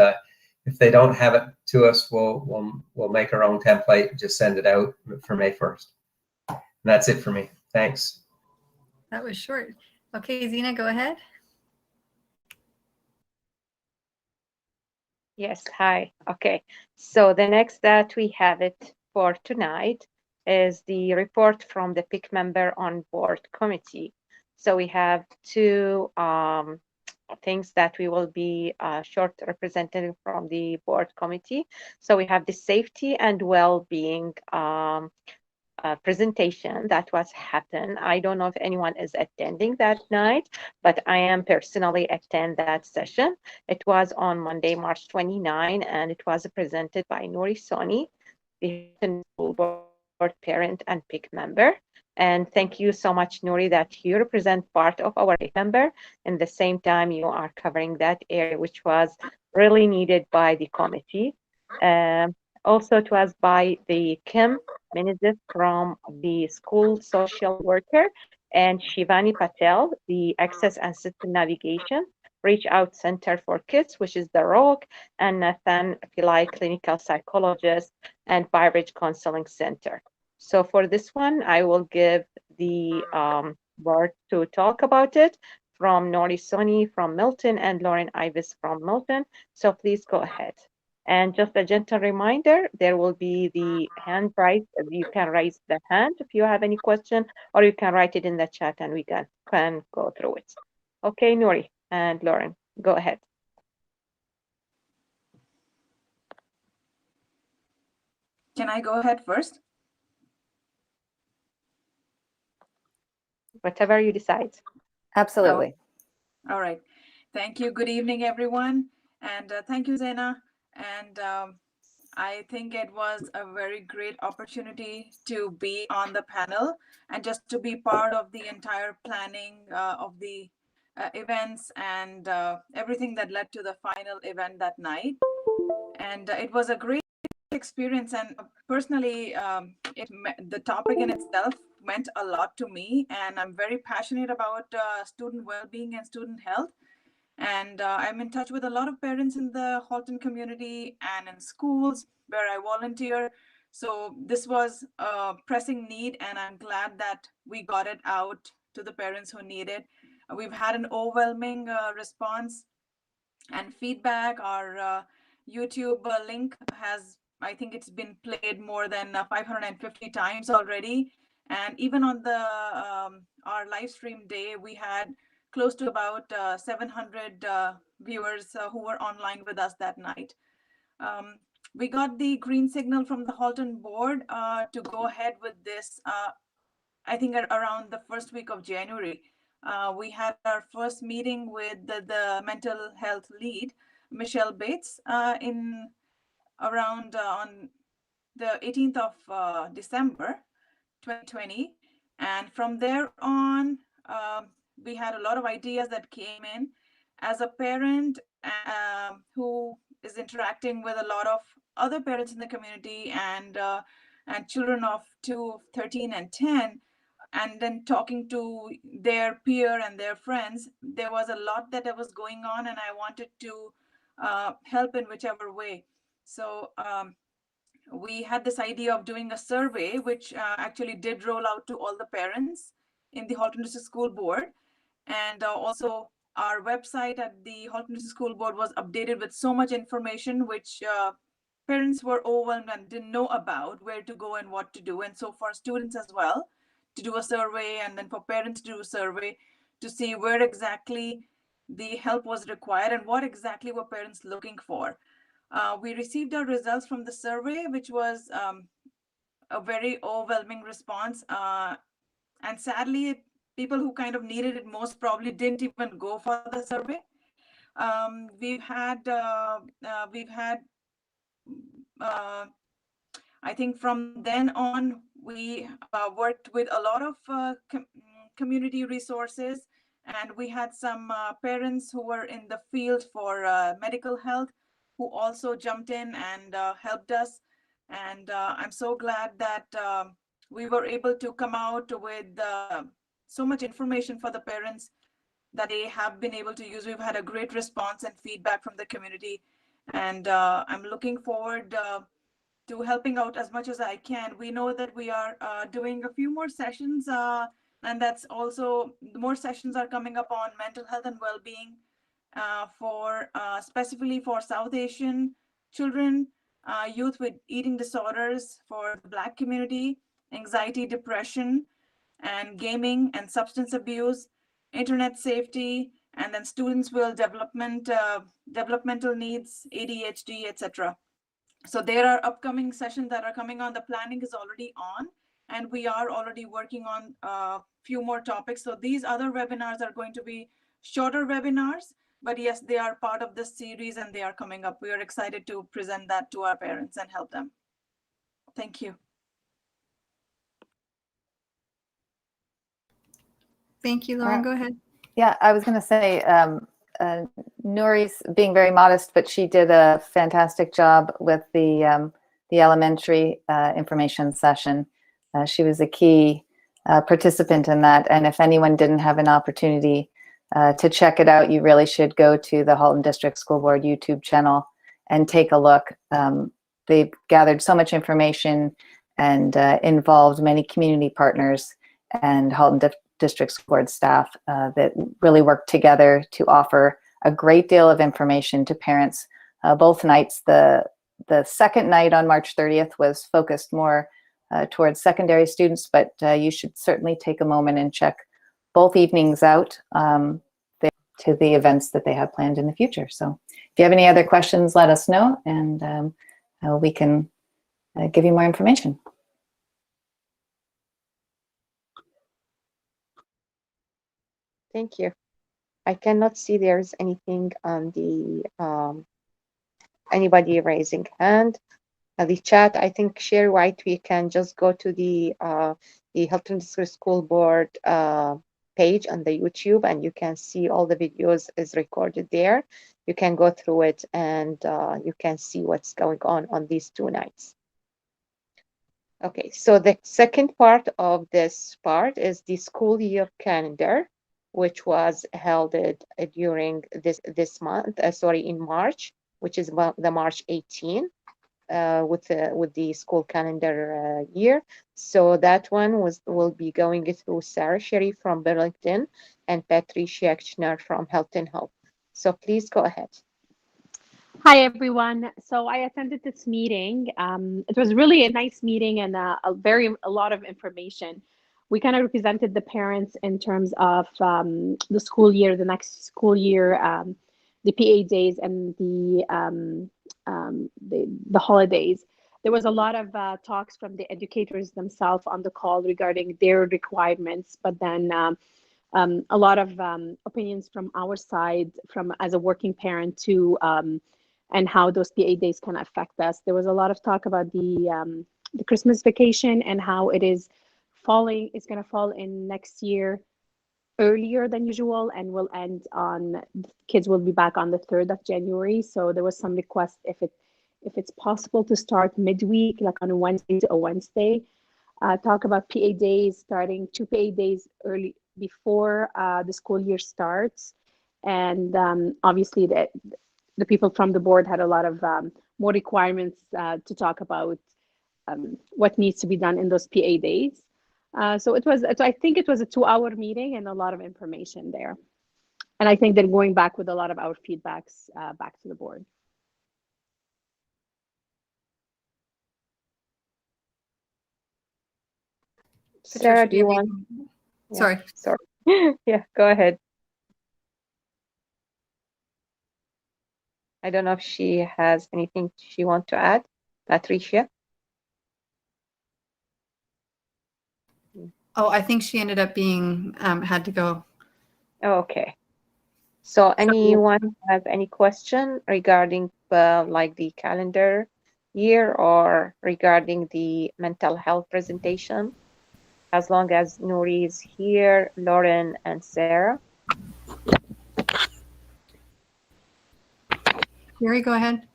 if they don't have it to us, we'll make our own template and just send it out for May 1st. And that's it for me. Thanks. That was short. Okay, Zena, go ahead. Yes, hi. Okay, so the next that we have it for tonight is the report from the PIC member on board committee. So we have two things that we will be short representative from the board committee. So we have the safety and well-being presentation that was happened. I don't know if anyone is attending that night, but I am personally attend that session. It was on Monday, March 29, and it was presented by Nouri Soni, the school board parent and PIC member. And thank you so much, Nouri, that you represent part of our PIC member. And the same time, you are covering that area, which was really needed by the committee. Also, it was by the Kim Menezes from the school social worker, and Shivani Patel, the Access and System Navigation Reach Out Center for Kids, which is the ROC, and Nathan Pillai, clinical psychologist, and Byridge Counseling Center. So for this one, I will give the word to talk about it from Nouri Soni from Milton and Lauren Ivis from Milton. So please go ahead. And just a gentle reminder, there will be the hand raise. You can raise the hand if you have any question, or you can write it in the chat and we can go through it. Okay, Nouri and Lauren, go ahead. Can I go ahead first? Whatever you decide. Absolutely. All right. Thank you. Good evening, everyone. And thank you, Zena. And I think it was a very great opportunity to be on the panel and just to be part of the entire planning of the events and everything that led to the final event that night. And it was a great experience. And personally, the topic in itself meant a lot to me. And I'm very passionate about student well-being and student health. And I'm in touch with a lot of parents in the Hulton community and in schools where I volunteer. So this was a pressing need, and I'm glad that we got it out to the parents who need it. We've had an overwhelming response and feedback. Our YouTube link has, I think it's been played more than 550 times already. And even on the our live stream day, we had close to about 700 viewers who were online with us that night. We got the green signal from the Hulton board to go ahead with this, I think around the first week of January. We had our first meeting with the mental health lead, Michelle Bates, in around on the 18th of December 2020. And from there on, we had a lot of ideas that came in. As a parent who is interacting with a lot of other parents in the community and children of 2, 13, and 10, and then talking to their peer and their friends, there was a lot that was going on, and I wanted to help in whichever way. So we had this idea of doing a survey, which actually did roll out to all the parents in the Hulton District School Board. And also our website at the Hulton District School Board was updated with so much information, which parents were overwhelmed and didn't know about where to go and what to do. And so for students as well, to do a survey, and then for parents to do a survey to see where exactly the help was required and what exactly were parents looking for. We received our results from the survey, which was a very overwhelming response. And sadly, people who kind of needed it most probably didn't even go for the survey. We've had I think from then on, we worked with a lot of community resources, and we had some parents who were in the field for medical health who also jumped in and helped us. And I'm so glad that we were able to come out with so much information for the parents that they have been able to use. We've had a great response and feedback from the community, and I'm looking forward to helping out as much as I can. We know that we are doing a few more sessions, and that's also, more sessions are coming up on mental health and well-being for specifically for South Asian children, youth with eating disorders, for the Black community, anxiety, depression, and gaming and substance abuse, internet safety, and then students with developmental needs, ADHD, etc. So there are upcoming sessions that are coming on. The planning is already on, and we are already working on a few more topics. So these other webinars are going to be shorter webinars, but yes, they are part of this series and they are coming up. We are excited to present that to our parents and help them. Thank you. Thank you, Lauren. Go ahead. Yeah, I was going to say, Nouri's being very modest, but she did a fantastic job with the elementary information session. She was a key participant in that. And if anyone didn't have an opportunity to check it out, you really should go to the Hulton District School Board YouTube channel and take a look. They've gathered so much information and involved many community partners and Hulton District School Board staff that really worked together to offer a great deal of information to parents. Both nights, the second night on March 30th was focused more towards secondary students, but you should certainly take a moment and check both evenings out to the events that they have planned in the future. So if you have any other questions, let us know, and we can give you more information. Thank you. I cannot see there's anything on the anybody raising hand. The chat, I think, share white, we can just go to the Hulton District School Board page on the YouTube, and you can see all the videos is recorded there. You can go through it, and you can see what's going on these 2 nights. Okay, so the second part of this part is the school year calendar, which was held during this month, in March, which is the March 18, with the school calendar year. So that one will be going through Sarah Sherry from Burlington and Patricia Schner from Hilton Health. So please go ahead. Hi, everyone. So I attended this meeting. It was really a nice meeting and a lot of information. We kind of represented the parents in terms of the school year, the next school year, the PA days, and the holidays. There was a lot of talks from the educators themselves on the call regarding their requirements, but then a lot of opinions from our side, from as a working parent too, and how those PA days can affect us. There was a lot of talk about the Christmas vacation and how it's going to fall in next year earlier than usual, and will end on, kids will be back on the 3rd of January. So there was some request if it's possible to start midweek, like on a Wednesday to a Wednesday. Talk about PA days, starting 2 PA days early before the school year starts. And obviously the people from the board had a lot of more requirements to talk about what needs to be done in those PA days. So I think it was a 2-hour meeting and a lot of information there. And I think they're going back with a lot of our feedbacks back to the board. Sarah, do you want? Sorry. Sorry. Yeah, go ahead. I don't know if she has anything she wants to add, Patricia. Oh, I think she ended up being had to go. Okay. So anyone have any question regarding like the calendar year or regarding the mental health presentation? As long as Nuri is here, Lauren and Sarah. Sherry, go ahead.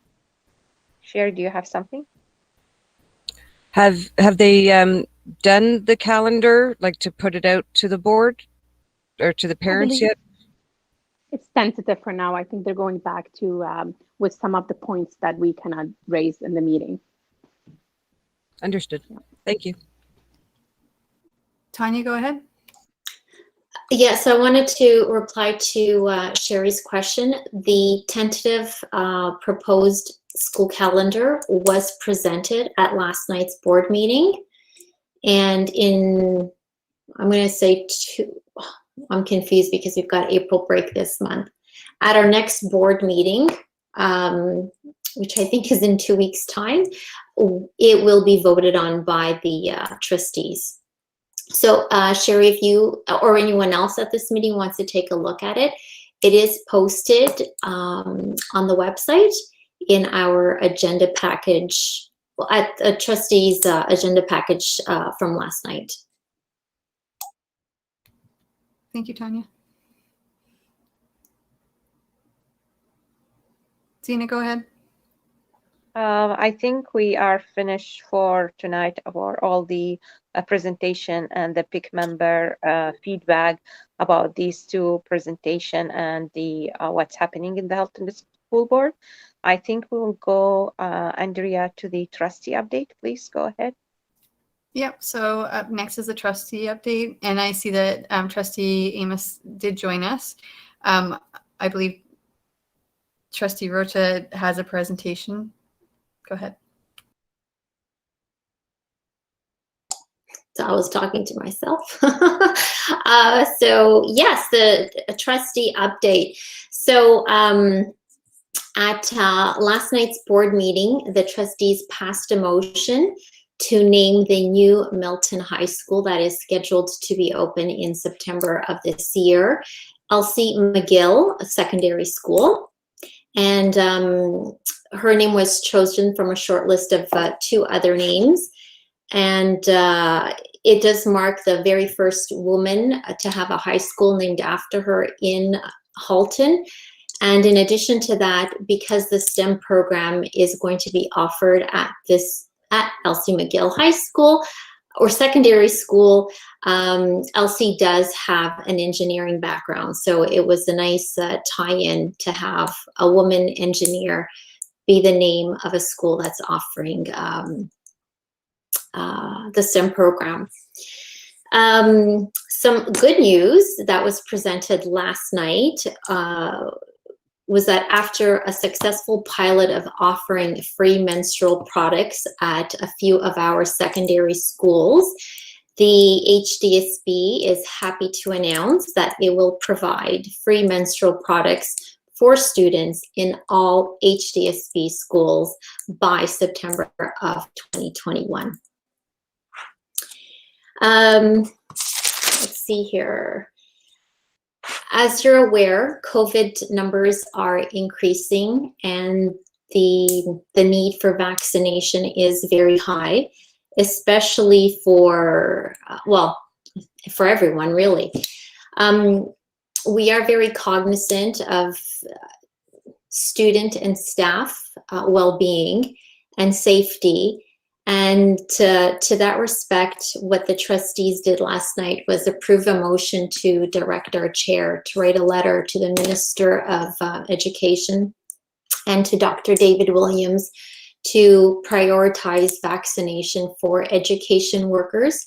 Sherry, do you have something? Have they done the calendar, like to put it out to the board or to the parents yet? It's tentative for now. I think they're going back to with some of the points that we cannot raise in the meeting. Understood. Thank you. Tanya, go ahead. Yes, I wanted to reply to Sherry's question. The tentative proposed school calendar was presented at last night's board meeting. And I'm going to say I'm confused because we've got April break this month. At our next board meeting, which I think is in 2 weeks' time, it will be voted on by the trustees. So Sherry, if you or anyone else at this meeting wants to take a look at it, it is posted on the website in our agenda package, at a trustees agenda package from last night. Thank you, Tanya. Zena, go ahead. I think we are finished for tonight for all the presentation and the PIC member feedback about these two presentation and the what's happening in the Hulton School Board. I think we will go, Andrea, to the trustee update. Please go ahead. Yep. So up next is the trustee update, and I see that Trustee Amos did join us. I believe Trustee Rocha has a presentation. Go ahead. So I was talking to myself. So yes, the trustee update. So at last night's board meeting, the trustees passed a motion to name the new Milton High School that is scheduled to be open in September of this year, Elsie McGill Secondary School. And her name was chosen from a short list of 2 other names. And it does mark the very first woman to have a high school named after her in Hulton. And in addition to that, because the STEM program is going to be offered at Elsie McGill High School or secondary school, Elsie does have an engineering background. So it was a nice tie-in to have a woman engineer be the name of a school that's offering the STEM program. Some good news that was presented last night was that after a successful pilot of offering free menstrual products at a few of our secondary schools, the HDSB is happy to announce that it will provide free menstrual products for students in all HDSB schools by September of 2021. Let's see here. As you're aware, COVID numbers are increasing and the need for vaccination is very high, especially for, well, for everyone really. We are very cognizant of student and staff well-being and safety. And to that respect, what the trustees did last night was approve a motion to direct our chair to write a letter to the Minister of Education and to Dr. David Williams to prioritize vaccination for education workers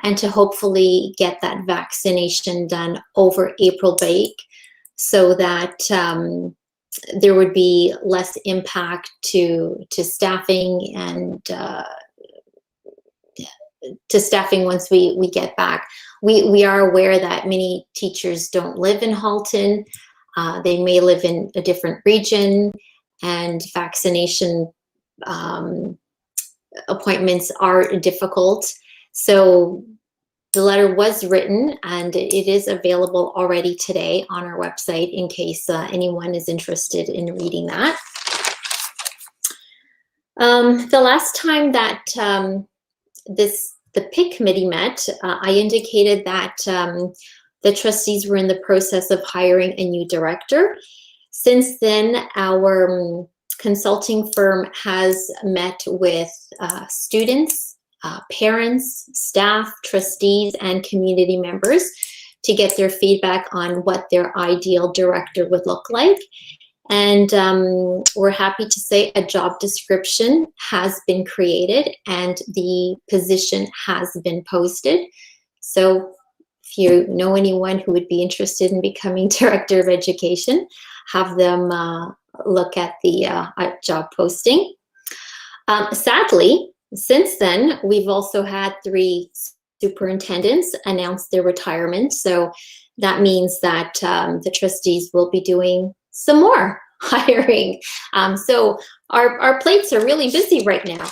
and to hopefully get that vaccination done over April break so that there would be less impact to staffing and to staffing once we get back. We are aware that many teachers don't live in Hulton. They may live in a different region, and vaccination appointments are difficult. So the letter was written, and it is available already today on our website in case anyone is interested in reading that. The last time that the PIC committee met, I indicated that the trustees were in the process of hiring a new director. Since then, our consulting firm has met with students, parents, staff, trustees, and community members to get their feedback on what their ideal director would look like. And we're happy to say a job description has been created and the position has been posted. So if you know anyone who would be interested in becoming Director of Education, have them look at the job posting. Sadly, since then, we've also had 3 superintendents announce their retirement. So that means that the trustees will be doing some more hiring. So our plates are really busy right now.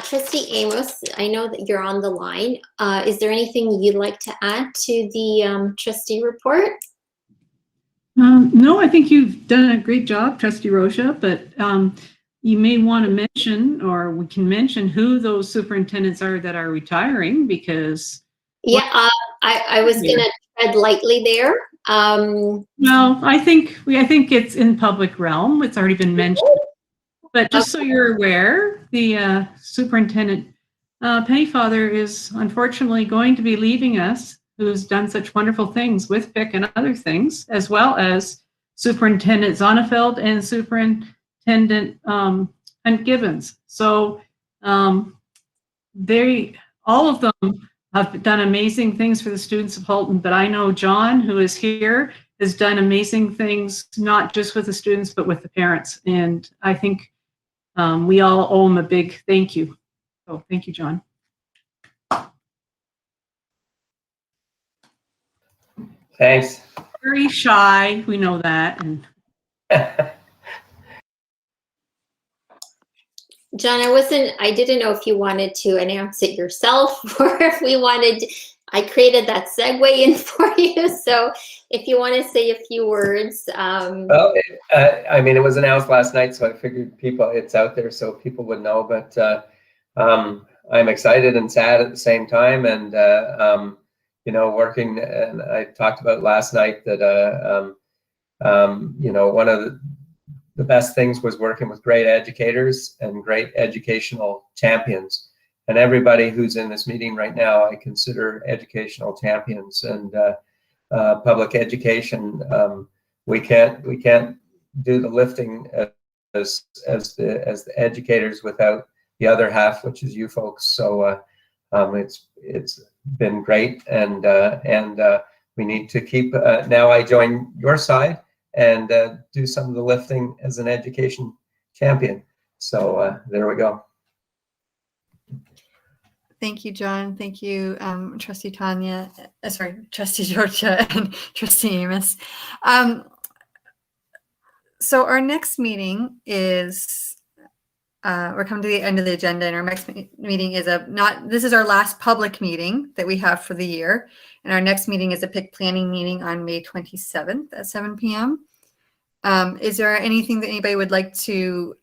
Trustee Amos, I know that you're on the line. Is there anything you'd like to add to the trustee report? No, I think you've done a great job, Trustee Rocha, but you may want to mention, or we can mention, who those superintendents are that are retiring, because... Yeah, I was going to tread lightly there. No, I think it's in public realm. It's already been mentioned. But just so you're aware, the superintendent, Pennyfather, is unfortunately going to be leaving us, who's done such wonderful things with PIC and other things, as well as Superintendent Zonnefeld and Superintendent Hunt Gibbons. So all of them have done amazing things for the students of Hulton, but I know John, who is here, has done amazing things, not just with the students, but with the parents. And I think we all owe him a big thank you. So thank you, John. Thanks. Very shy, we know that. And John, I didn't know if you wanted to announce it yourself or if we wanted, I created that segue in for you. So if you want to say a few words. Well, I mean, it was announced last night, so I figured it's out there so people would know, but I'm excited and sad at the same time. And, you know, working, and I talked about last night that, you know, one of the best things was working with great educators and great educational champions. And everybody who's in this meeting right now, I consider educational champions. And public education, we can't do the lifting as the educators without the other half, which is you folks. So it's been great, and we need to keep. Now I join your side and do some of the lifting as an education champion. So there we go. Thank you, John. Thank you, Trustee Tanya. Trustee Georgia and Trustee Amos. So our next meeting is, we're coming to the end of the agenda, and our next meeting is this is our last public meeting that we have for the year. And our next meeting is a PIC planning meeting on May 27th at 7 p.m. Is there anything that anybody would like to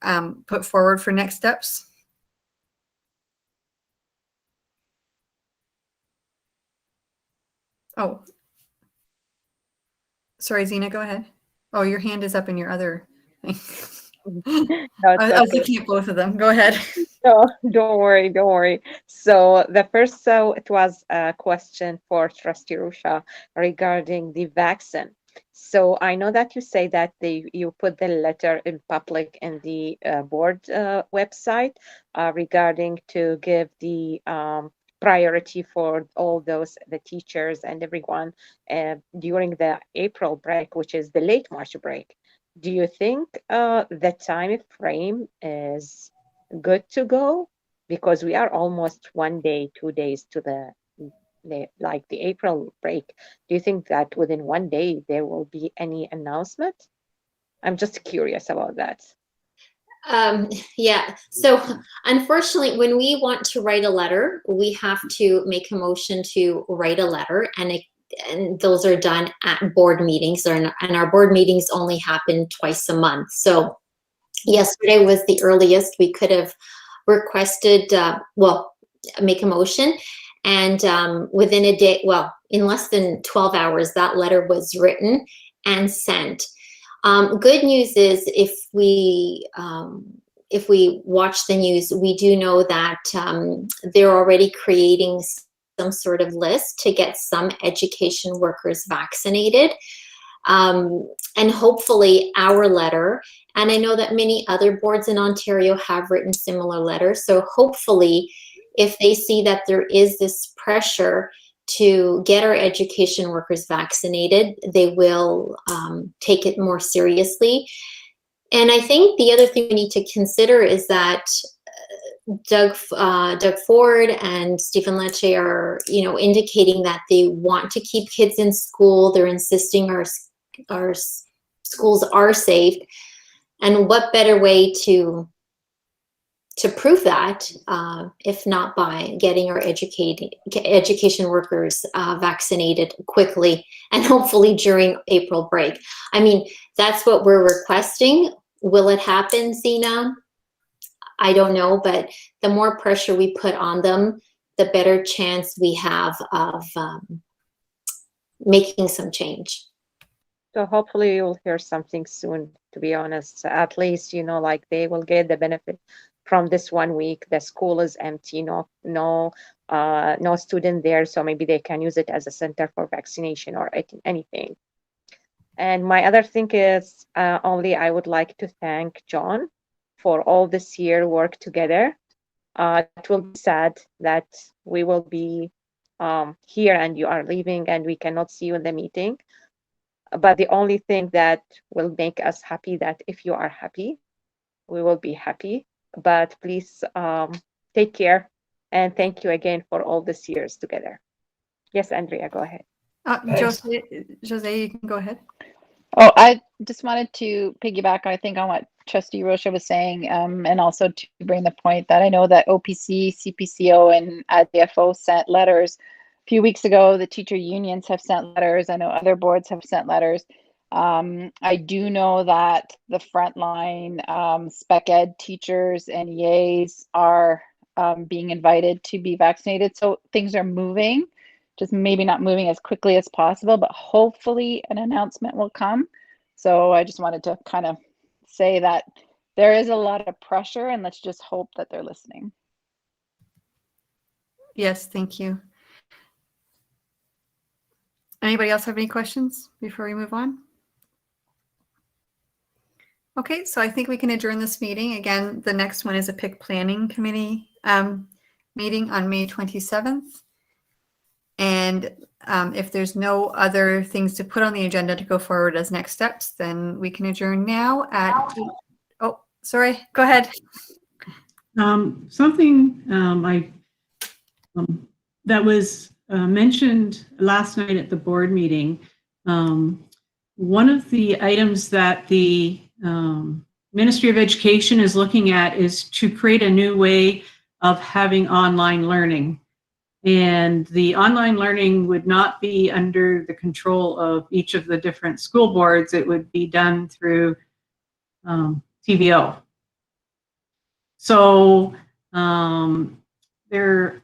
put forward for next steps? Oh, sorry, Zena, go ahead. Oh, your hand is up in your other thing. I was looking at both of them. Go ahead. No, don't worry. So it was a question for Trustee Rocha regarding the vaccine. So I know that you say that you put the letter in public in the board website regarding to give the priority for all the teachers and everyone during the April break, which is the late March break. Do you think the time frame is good to go? because we are almost 1 day, 2 days to the April break. Do you think that within 1 day there will be any announcement? I'm just curious about that. Yeah, so unfortunately, when we want to write a letter, we have to make a motion to write a letter, and those are done at board meetings, and our board meetings only happen twice a month. So yesterday was the earliest we could have requested, make a motion, and within a day, well, in less than 12 hours, that letter was written and sent. Good news is if we watch the news, we do know that they're already creating some sort of list to get some education workers vaccinated. And hopefully our letter, and I know that many other boards in Ontario have written similar letters, so hopefully if they see that there is this pressure to get our education workers vaccinated, they will take it more seriously. And I think the other thing we need to consider is that Doug Ford and Stephen Lecce are, indicating that they want to keep kids in school. They're insisting our schools are safe. And what better way to prove that, if not by getting our education workers vaccinated quickly and hopefully during April break. I mean, that's what we're requesting. Will it happen, Zena? I don't know, but the more pressure we put on them, the better chance we have of making some change. So hopefully you'll hear something soon, to be honest. At least, they will get the benefit from this 1 week. The school is empty, no student there, so maybe they can use it as a center for vaccination or anything. And my other thing is I would like to thank John for all this year work together. It will be sad that we will be here and you are leaving and we cannot see you in the meeting. But the only thing that will make us happy, that if you are happy, we will be happy. But please take care, and thank you again for all these years together. Yes, Andrea, go ahead. Jose, you can go ahead. Oh, I just wanted to piggyback, I think, on what Trustee Rocha was saying, and also to bring the point that I know that OPC, CPCO, and ADFO sent letters. A few weeks ago, the teacher unions have sent letters. I know other boards have sent letters. I do know that the frontline spec ed teachers and EAs are being invited to be vaccinated. So things are moving, just maybe not moving as quickly as possible, but hopefully an announcement will come. So I just wanted to kind of say that there is a lot of pressure, and let's just hope that they're listening. Yes, thank you. Anybody else have any questions before we move on? Okay, so I think we can adjourn this meeting. Again, the next one is a PIC Planning Committee meeting on May 27th. And if there's no other things to put on the agenda to go forward as next steps, then we can adjourn now at, oh, sorry, go ahead. Something that was mentioned last night at the board meeting, one of the items that the Ministry of Education is looking at is to create a new way of having online learning. And the online learning would not be under the control of each of the different school boards. It would be done through TVO. So there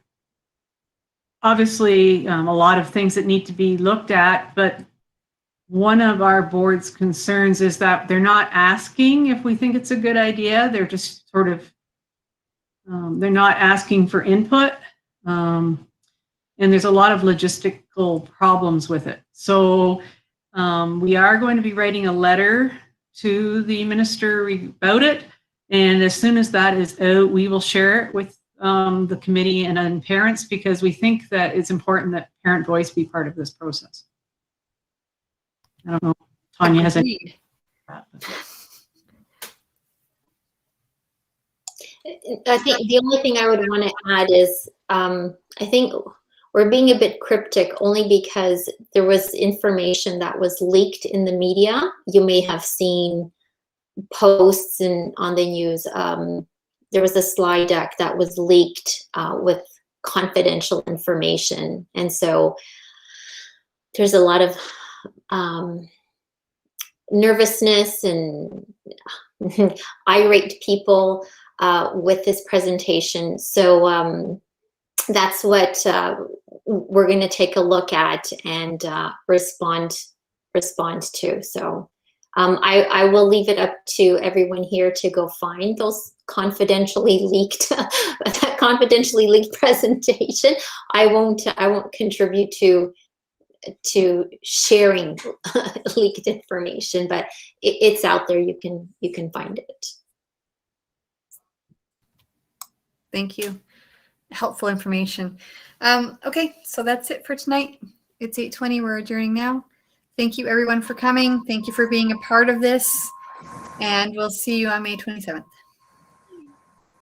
obviously a lot of things that need to be looked at, but one of our board's concerns is that they're not asking if we think it's a good idea. They're just sort of, they're not asking for input. And there's a lot of logistical problems with it. So we are going to be writing a letter to the minister about it. And as soon as that is out, we will share it with the committee and parents, because we think that it's important that parent voice be part of this process. I don't know if Tanya has any. I think the only thing I would want to add is I think we're being a bit cryptic only because there was information that was leaked in the media. You may have seen posts and on the news. There was a slide deck that was leaked with confidential information, and so there's a lot of nervousness and irate people with this presentation. So that's what we're going to take a look at and respond to. So I will leave it up to everyone here to go find those confidentially leaked presentation. I won't contribute to sharing leaked information, but it's out there. You can find it. Thank you. Helpful information. Okay, so that's it for tonight. It's 8:20. We're adjourning now. Thank you everyone for coming. Thank you for being a part of this, and we'll see you on May 27th.